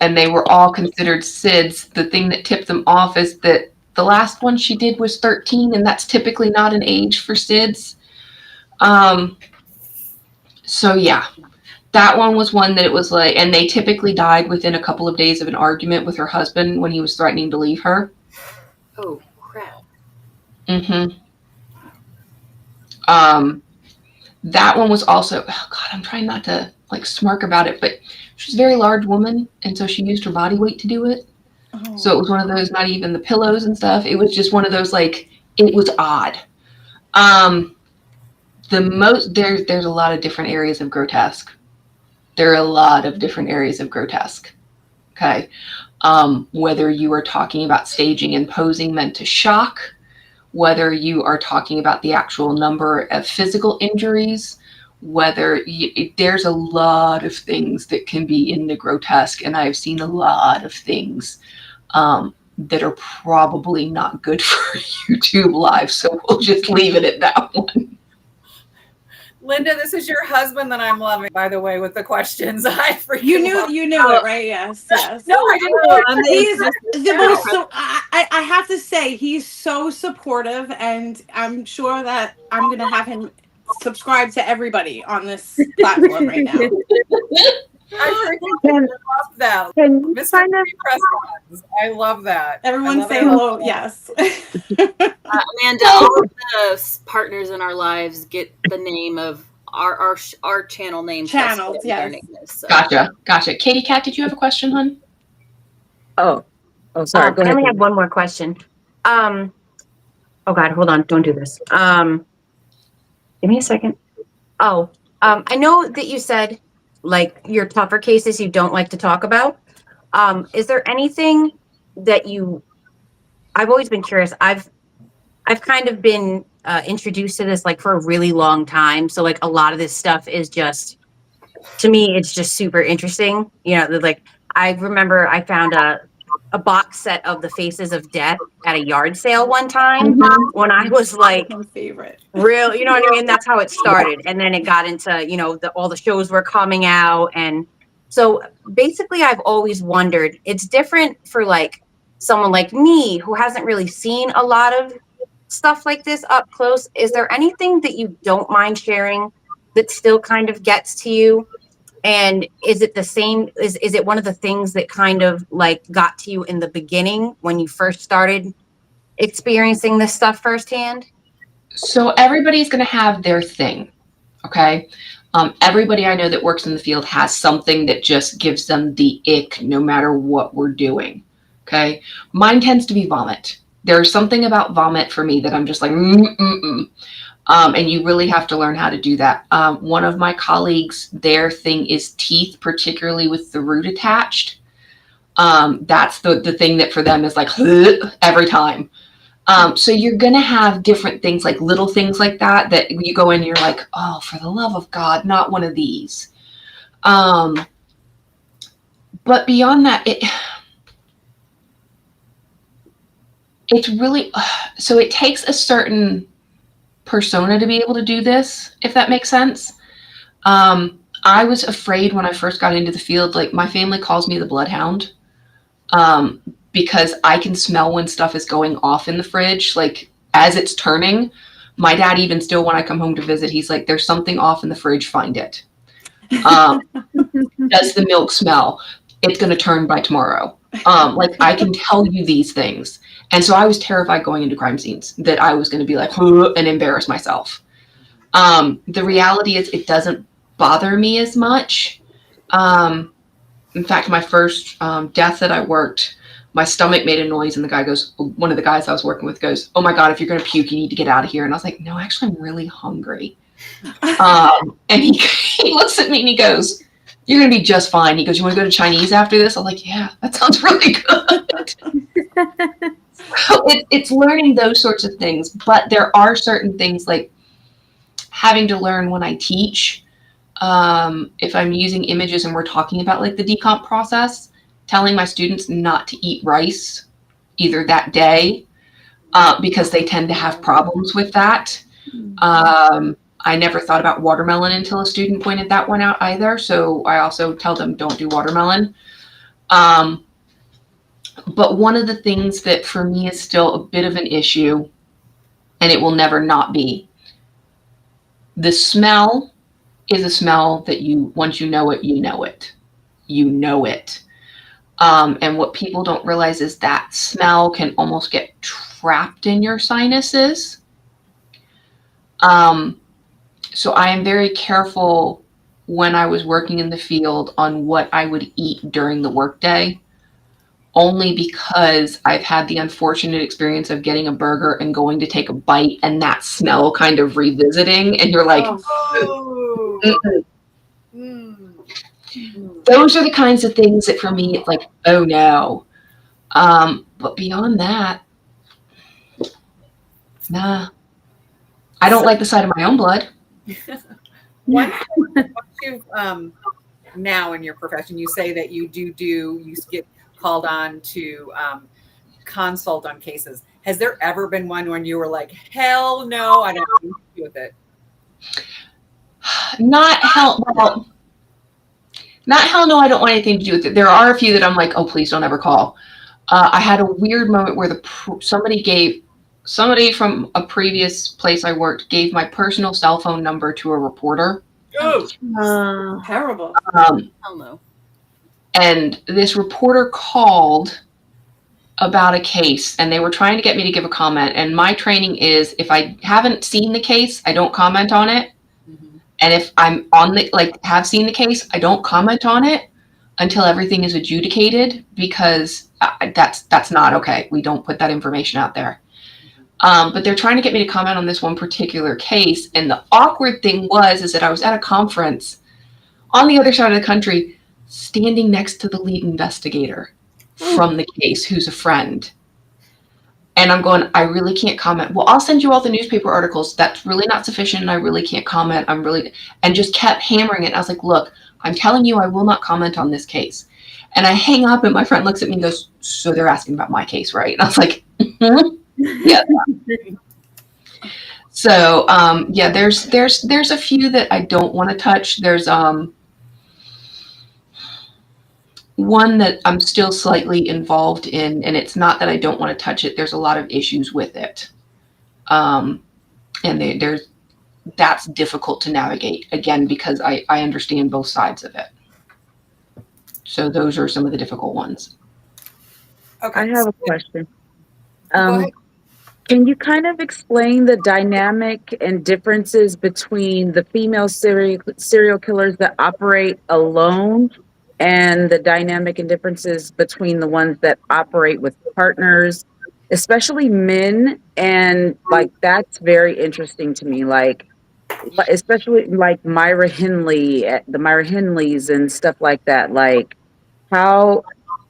And they were all considered SIDS. The thing that tipped them off is that the last one she did was 13, and that's typically not an age for SIDS. So yeah, that one was one that it was like, and they typically died within a couple of days of an argument with her husband when he was threatening to leave her. Oh, crap. Mm-hmm. That one was also, oh God, I'm trying not to like smirk about it, but she's a very large woman, and so she used her body weight to do it. Oh. So it was one of those, not even the pillows and stuff. It was just one of those, like, it was odd. There's a lot of different areas of grotesque. There are a lot of different areas of grotesque. Okay. Whether you are talking about staging and posing meant to shock, whether you are talking about the actual number of physical injuries, there's a lot of things that can be in the grotesque, and I've seen a lot of things that are probably not good for YouTube Live, so we'll just leave it at that one. Linda, this is your husband that I'm loving, by the way, with the questions. You knew it, right? Yes. No, I didn't know. He's the most. So I have to say, he's so supportive, and I'm sure that I'm going to have him subscribe to everybody on this platform right now. I freaking love that. I love that. Everyone say hello. Yes. Amanda, all of the partners in our lives get the name of our channel name. Channels, yes. Their name is, so. Gotcha. Katie Cat, did you have a question, hon? Oh, sorry. Go ahead. I only have one more question. Oh God, hold on. Don't do this. Give me a second. I know that you said, like, your tougher cases you don't like to talk about. Is there anything that I've always been curious. I've kind of been introduced to this like for a really long time. So like a lot of this stuff is just, to me, it's just super interesting. You know, like I remember I found a box set of the Faces of Death at a yard sale one time when I was like My favorite. real, you know what I mean? That's how it started. And then it got into, you know, all the shows were coming out. And so basically I've always wondered, it's different for like someone like me who hasn't really seen a lot of stuff like this up close. Is there anything that you don't mind sharing that still kind of gets to you? And is it the same? Is it one of the things that kind of like got to you in the beginning when you first started experiencing this stuff firsthand? So everybody's going to have their thing. Okay. Everybody I know that works in the field has something that just gives them the ick no matter what we're doing. Okay. Mine tends to be vomit. There's something about vomit for me that I'm just like, and you really have to learn how to do that. One of my colleagues, their thing is teeth, particularly with the root attached. That's the thing that for them is like every time. So you're going to have different things, like little things like that you go in and you're like, oh, for the love of God, not one of these. But beyond that, it's really, so it takes a certain persona to be able to do this, if that makes sense. I was afraid when I first got into the field, like my family calls me the bloodhound, because I can smell when stuff is going off in the fridge, like as it's turning. My dad, even still, when I come home to visit, he's like, there's something off in the fridge, find it. Does the milk smell? It's going to turn by tomorrow. Like I can tell you these things. And so I was terrified going into crime scenes that I was going to be like, and embarrass myself. The reality is it doesn't bother me as much. In fact, my first death that I worked, my stomach made a noise and the guy goes, one of the guys I was working with goes, oh my God, if you're going to puke, you need to get out of here. And I was like, no, actually, I'm really hungry. And he looks at me and he goes, you're going to be just fine. He goes, you want to go to Chinese after this? I'm like, yeah, that sounds really good. So it's learning those sorts of things. But there are certain things like having to learn when I teach, if I'm using images and we're talking about like the decomp process, telling my students not to eat rice either that day, because they tend to have problems with that. I never thought about watermelon until a student pointed that one out either. So I also tell them don't do watermelon. But one of the things that for me is still a bit of an issue, and it will never not be, the smell is a smell that once you know it, you know it. You know it. And what people don't realize is that smell can almost get trapped in your sinuses. So I am very careful when I was working in the field on what I would eat during the workday, only because I've had the unfortunate experience of getting a burger and going to take a bite and that smell kind of revisiting, and you're like, those are the kinds of things that for me, it's like, oh no. But beyond that, nah. I don't like the sight of my own blood. Once you've now in your profession, you say that you get called on to consult on cases. Has there ever been one when you were like, hell no, I don't want to deal with it? Not hell no, I don't want anything to do with it. There are a few that I'm like, oh, please don't ever call. I had a weird moment where somebody from a previous place I worked gave my personal cell phone number to a reporter. Oh, terrible. Hell no. And this reporter called about a case, and they were trying to get me to give a comment. And my training is, if I haven't seen the case, I don't comment on it. Mm-hmm. And if I'm have seen the case, I don't comment on it until everything is adjudicated, because that's not okay. We don't put that information out there. But they're trying to get me to comment on this one particular case. And the awkward thing is that I was at a conference on the other side of the country, standing next to the lead investigator from the case, who's a friend. And I'm going, I really can't comment. Well, I'll send you all the newspaper articles. That's really not sufficient. I really can't comment. And just kept hammering it. I was like, look, I'm telling you, I will not comment on this case. And I hang up, and my friend looks at me and goes, so they're asking about my case, right? And I was like, yeah. So, yeah, there's a few that I don't want to touch. There's one that I'm still slightly involved in, and it's not that I don't want to touch it. There's a lot of issues with it. And that's difficult to navigate, again, because I understand both sides of it. So those are some of the difficult ones. Okay. I have a question. Go ahead. Can you kind of explain the dynamic and differences between the female serial killers that operate alone and the dynamic and differences between the ones that operate with partners, especially men? And like, that's very interesting to me. Like, especially like the Myra Henleys and stuff like that. Like, how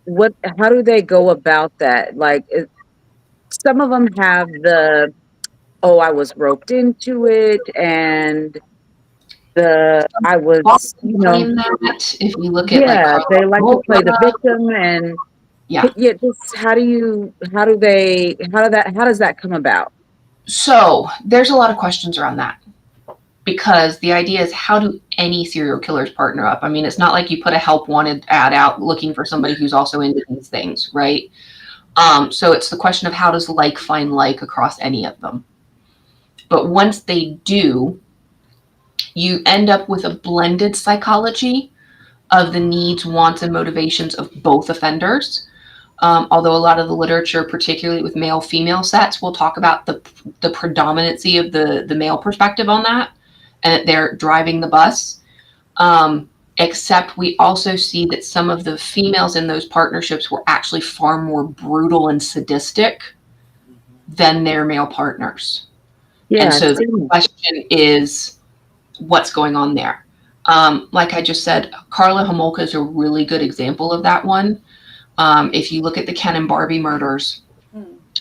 do they go about that? Like, some of them have the, oh, I was roped into it, and I was, that if you look at yeah, they like to play the victim, and yeah. Just how does that come about? So there's a lot of questions around that, because the idea is, how do any serial killers partner up? I mean, it's not like you put a help wanted ad out looking for somebody who's also into these things, right? So it's the question of, how does like find like across any of them? But once they do, you end up with a blended psychology of the needs, wants, and motivations of both offenders. Although a lot of the literature, particularly with male-female sets, will talk about the predominancy of the male perspective on that, and that they're driving the bus. Except we also see that some of the females in those partnerships were actually far more brutal and sadistic than their male partners. Yeah, and so the question is, what's going on there? Like I just said, Karla Homolka is a really good example of that one. If you look at the Ken and Barbie murders,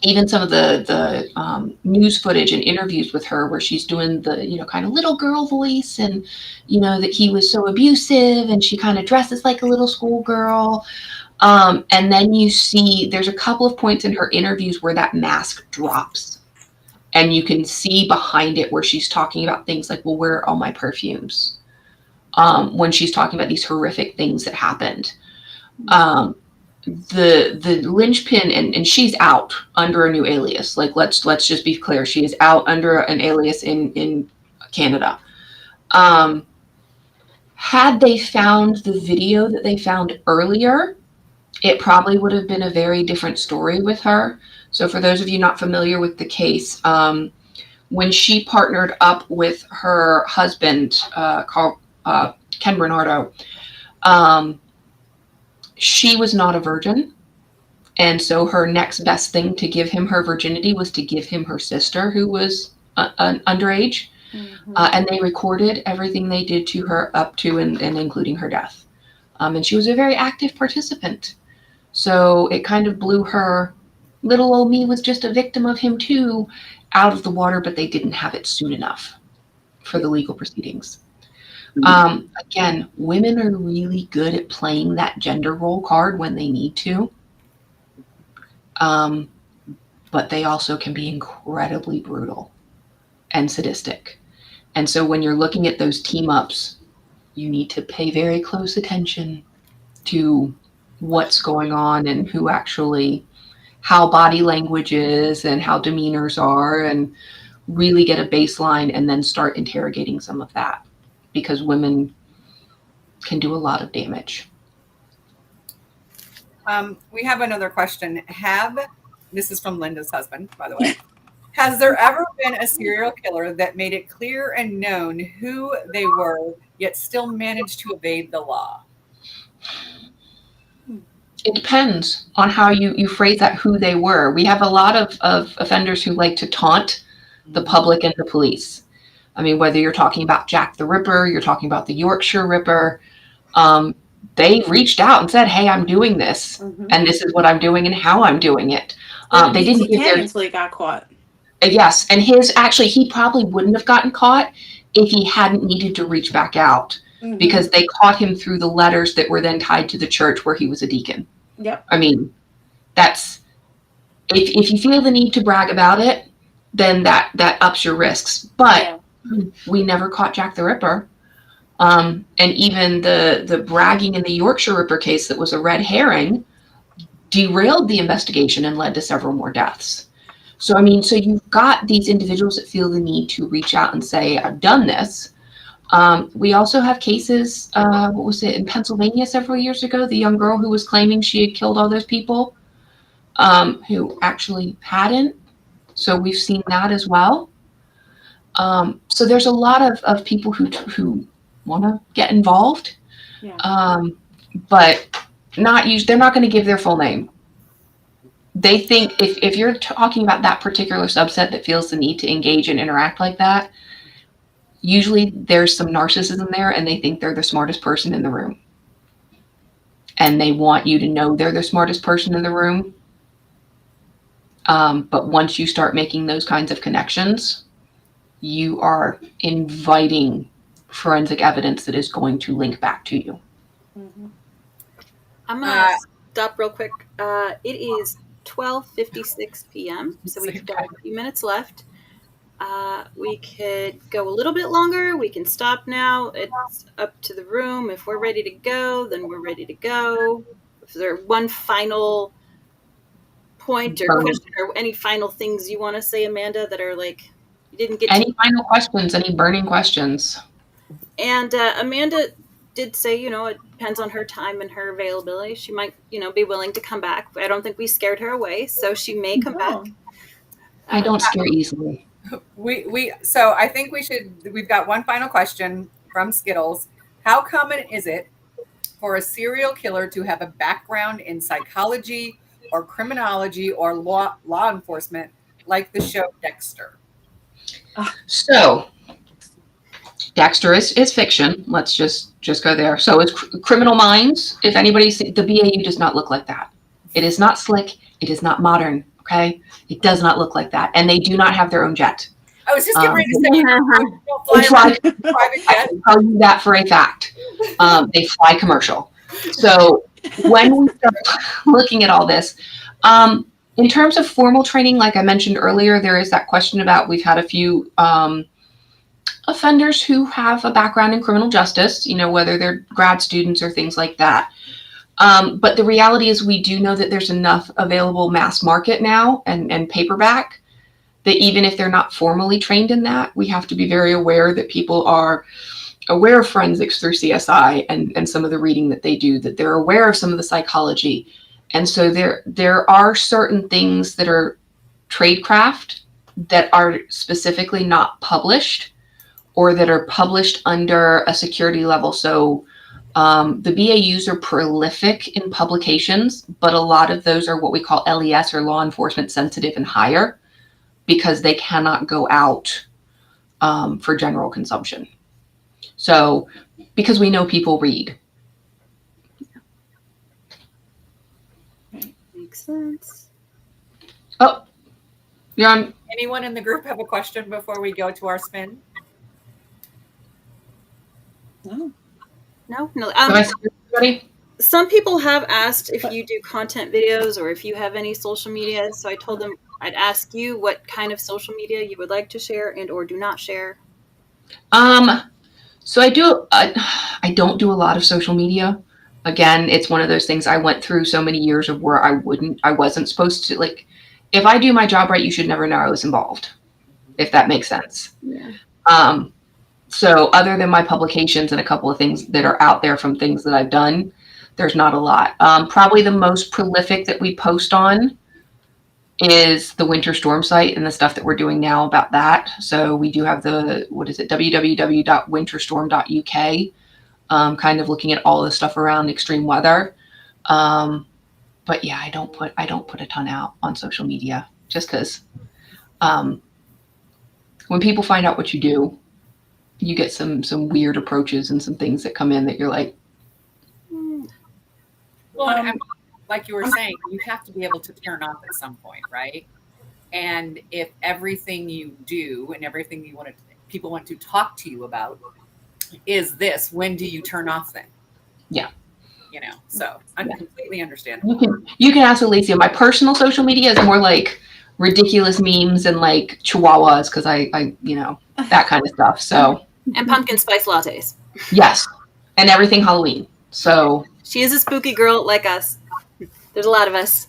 even some of the news footage and interviews with her, where she's doing the, kind of little girl voice, and, that he was so abusive, and she kind of dresses like a little schoolgirl. And then you see there's a couple of points in her interviews where that mask drops, and you can see behind it where she's talking about things like, well, where are all my perfumes? When she's talking about these horrific things that happened. The linchpin, and she's out under a new alias. Like, let's just be clear, she is out under an alias in Canada. Had they found the video that they found earlier, it probably would have been a very different story with her. So for those of you not familiar with the case, when she partnered up with her husband, Ken Bernardo, she was not a virgin. And so her next best thing to give him her virginity was to give him her sister, who was underage. And they recorded everything they did to her up to and including her death. And she was a very active participant. So it kind of blew her, little old me was just a victim of him too, out of the water, but they didn't have it soon enough for the legal proceedings. Again, women are really good at playing that gender role card when they need to. But they also can be incredibly brutal and sadistic. And so when you're looking at those team ups, you need to pay very close attention to what's going on and who actually, how body language is and how demeanors are, and really get a baseline and then start interrogating some of that, because women can do a lot of damage. We have another question. This is from Linda's husband, by the way. Has there ever been a serial killer that made it clear and known who they were, yet still managed to evade the law? It depends on how you phrase that, who they were. We have a lot of offenders who like to taunt the public and the police. I mean, whether you're talking about Jack the Ripper, you're talking about the Yorkshire Ripper, they reached out and said, hey, I'm doing this, and this is what I'm doing and how I'm doing it. They didn't give their until he got caught. Yes, and he probably wouldn't have gotten caught if he hadn't needed to reach back out, because they caught him through the letters that were then tied to the church where he was a deacon. Yep. I mean, that's if you feel the need to brag about it, then that ups your risks. But we never caught Jack the Ripper. And even the bragging in the Yorkshire Ripper case that was a red herring derailed the investigation and led to several more deaths. So, I mean, so you've got these individuals that feel the need to reach out and say, I've done this. We also have cases, what was it, in Pennsylvania several years ago, the young girl who was claiming she had killed all those people, who actually hadn't. So we've seen that as well. So there's a lot of people who want to get involved, but they're not going to give their full name. They think if you're talking about that particular subset that feels the need to engage and interact like that, usually there's some narcissism there, and they think they're the smartest person in the room. And they want you to know they're the smartest person in the room. But once you start making those kinds of connections, you are inviting forensic evidence that is going to link back to you. I'm going to stop real quick. It is 12:56 p.m., so we've got a few minutes left. We could go a little bit longer. We can stop now. It's up to the room. If we're ready to go, then we're ready to go. If there's one final point or question or any final things you want to say, Amanda, that are like you didn't get any final questions, any burning questions? And Amanda did say, it depends on her time and her availability. She might, be willing to come back. I don't think we scared her away, so she may come back. I don't scare easily. So I think we've got one final question from Skittles. How common is it for a serial killer to have a background in psychology or criminology or law enforcement, like the show Dexter? So Dexter is fiction. Let's just go there. So it's Criminal Minds. If anybody's the BAU does not look like that. It is not slick. It is not modern. Okay, it does not look like that, and they do not have their own jet. I was just getting ready to say, I can tell you that for a fact. They fly commercial. So when we start looking at all this, in terms of formal training, like I mentioned earlier, there is that question about we've had a few offenders who have a background in criminal justice, whether they're grad students or things like that. But the reality is we do know that there's enough available mass market now and paperback that even if they're not formally trained in that, we have to be very aware that people are aware of forensics through CSI and some of the reading that they do, that they're aware of some of the psychology. And so there are certain things that are tradecraft that are specifically not published or that are published under a security level. So the BAUs are prolific in publications, but a lot of those are what we call LES or law enforcement sensitive and higher, because they cannot go out for general consumption. So because we know people read. Makes sense. Oh, you're on. Anyone in the group have a question before we go to our spin? No. Everybody? Some people have asked if you do content videos or if you have any social media. So I told them I'd ask you what kind of social media you would like to share and or do not share. So I don't do a lot of social media. Again, it's one of those things I went through so many years of where I wasn't supposed to, like, if I do my job right, you should never know I was involved, if that makes sense. Yeah. So other than my publications and a couple of things that are out there from things that I've done, there's not a lot. Probably the most prolific that we post on is the Winter Storm site and the stuff that we're doing now about that. So we do have www.winterstorm.uk, kind of looking at all the stuff around extreme weather. But yeah, I don't put a ton out on social media just because when people find out what you do, you get some weird approaches and some things that come in that you're like, well, like you were saying, you have to be able to turn off at some point, right? And if everything you do and everything people want to talk to you about is this, when do you turn off then? Yeah. So I'm completely understand. You can ask Alicia. My personal social media is more like ridiculous memes and like chihuahuas because I that kind of stuff. So And pumpkin spice lattes. yes, and everything Halloween. So she is a spooky girl like us. There's a lot of us.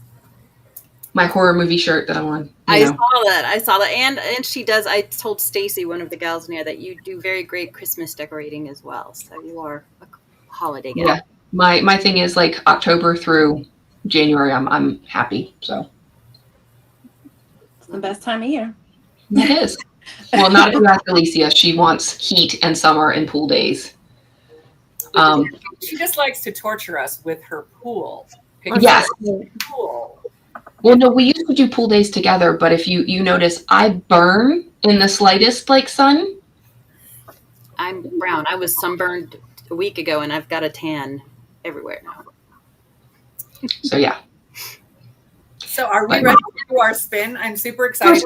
My horror movie shirt that I'm on. I saw that, and she does. I told Stacy, one of the gals in here, that you do very great Christmas decorating as well. So you are a holiday gal. Yeah. My thing is like October through January. I'm happy. So it's the best time of year. It is. Well, not if you ask Alicia. She wants heat and summer and pool days. She just likes to torture us with her pool. Yes. Pool. Well, no, we used to do pool days together, but if you notice, I burn in the slightest like sun. I'm brown. I was sunburned a week ago, and I've got a tan everywhere now. So yeah. So are we ready to do our spin? I'm super excited.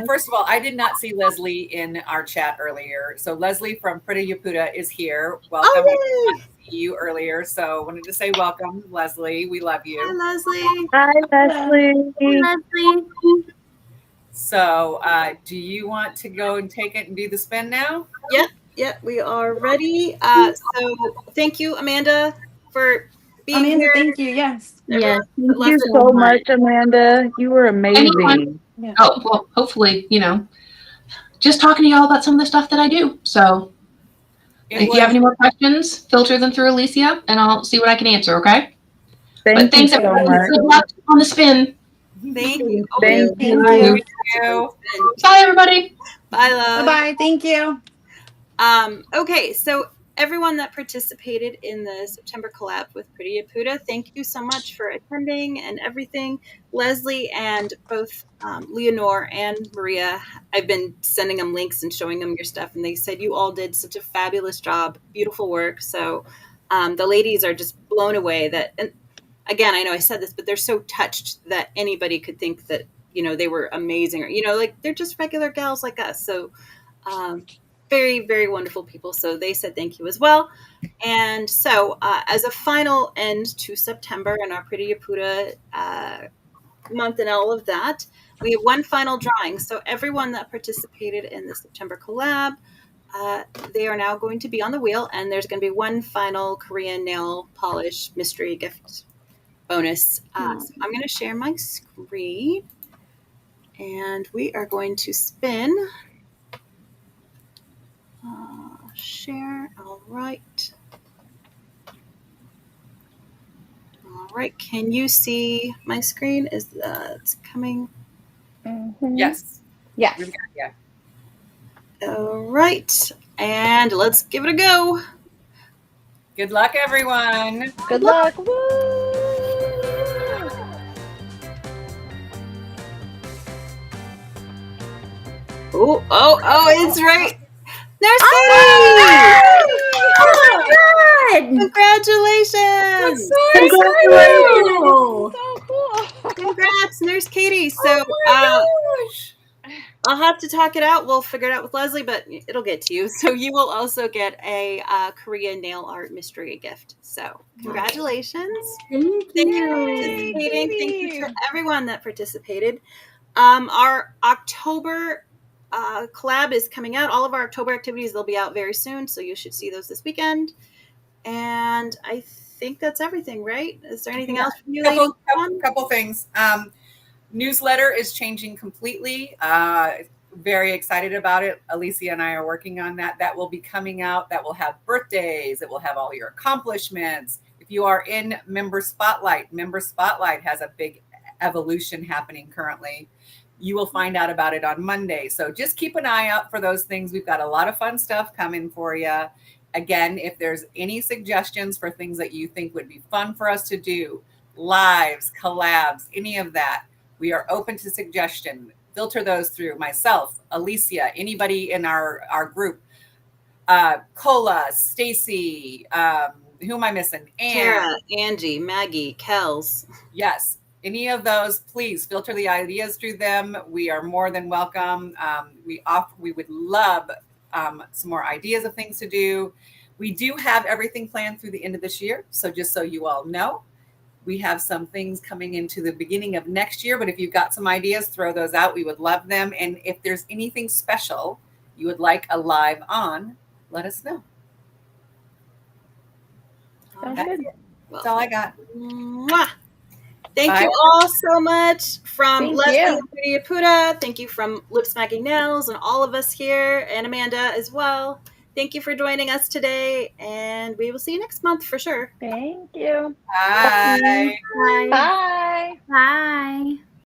First of all, I did not see Leslie in our chat earlier. So Leslie from Pretty Yaputa is here. Welcome. I did not see you earlier, so I wanted to say welcome, Leslie. We love you. Hi, Leslie. Hi, Leslie. Hi, Leslie. So do you want to go and take it and do the spin now? Yep, we are ready. So thank you, Amanda, for being here. Thank you. Yes. Yes. Thank you so much, Amanda. You were amazing. Yeah. Oh, well, hopefully, just talking to y'all about some of the stuff that I do. So if you have any more questions, filter them through Alicia and I'll see what I can answer, okay? Thanks so much. Good luck on the spin. Thank you. Thank you. Bye, everybody. Bye, love. Bye-bye. Thank you. Okay, so everyone that participated in the September collab with Pretty Yaputa, thank you so much for attending and everything. Leslie and both Leonore and Maria, I've been sending them links and showing them your stuff, and they said you all did such a fabulous job, beautiful work. So the ladies are just blown away that, and again, I know I said this, but they're so touched that anybody could think that, they were amazing, or, like they're just regular gals like us. So very, very wonderful people. So they said thank you as well. And so as a final end to September and our Pretty Yaputa month and all of that, we have one final drawing. So everyone that participated in the September collab, they are now going to be on the wheel, and there's going to be one final Korean nail polish mystery gift bonus. So I'm going to share my screen, and we are going to spin. Share. All right. Can you see my screen? Is it's coming? Mm-hmm. Yes. Yes. Yeah. All right. And let's give it a go. Good luck, everyone. Good luck. Woo! Oh, it's right. There's Oh my God! Congratulations! Congratulations! So cool. Congrats, Nurse Katie. So I'll have to talk it out. We'll figure it out with Leslie, but it'll get to you. So you will also get a Korean nail art mystery gift. So congratulations. Thank Thank you. you for participating. Thank you to everyone that participated. Our October collab is coming out. All of our October activities, they'll be out very soon, so you should see those this weekend. And I think that's everything, right? Is there anything else from you? Couple things. Newsletter is changing completely. Very excited about it. Alicia and I are working on that. That will be coming out. That will have birthdays. It will have all your accomplishments. If you are in Member Spotlight has a big evolution happening currently. You will find out about it on Monday. So just keep an eye out for those things. We've got a lot of fun stuff coming for you. Again, if there's any suggestions for things that you think would be fun for us to do, lives, collabs, any of that, we are open to suggestion. Filter those through myself, Alicia, anybody in our group, Cola, Stacy, Who am I missing? Tara, Angie, Maggie, Kels. Yes. Any of those, please filter the ideas through them. We are more than welcome. We would love some more ideas of things to do. We do have everything planned through the end of this year. So just so you all know, we have some things coming into the beginning of next year. But if you've got some ideas, throw those out. We would love them. And if there's anything special you would like a live on, let us know. Sounds good. That's all I got. Mwah. Thank you all so much from Thank Leslie you. and Judy Apuda. Thank you from Lip Smacking Nails and all of us here, and Amanda as well. Thank you for joining us today, and we will see you next month for sure. Thank you. Bye. Bye. Bye. Bye.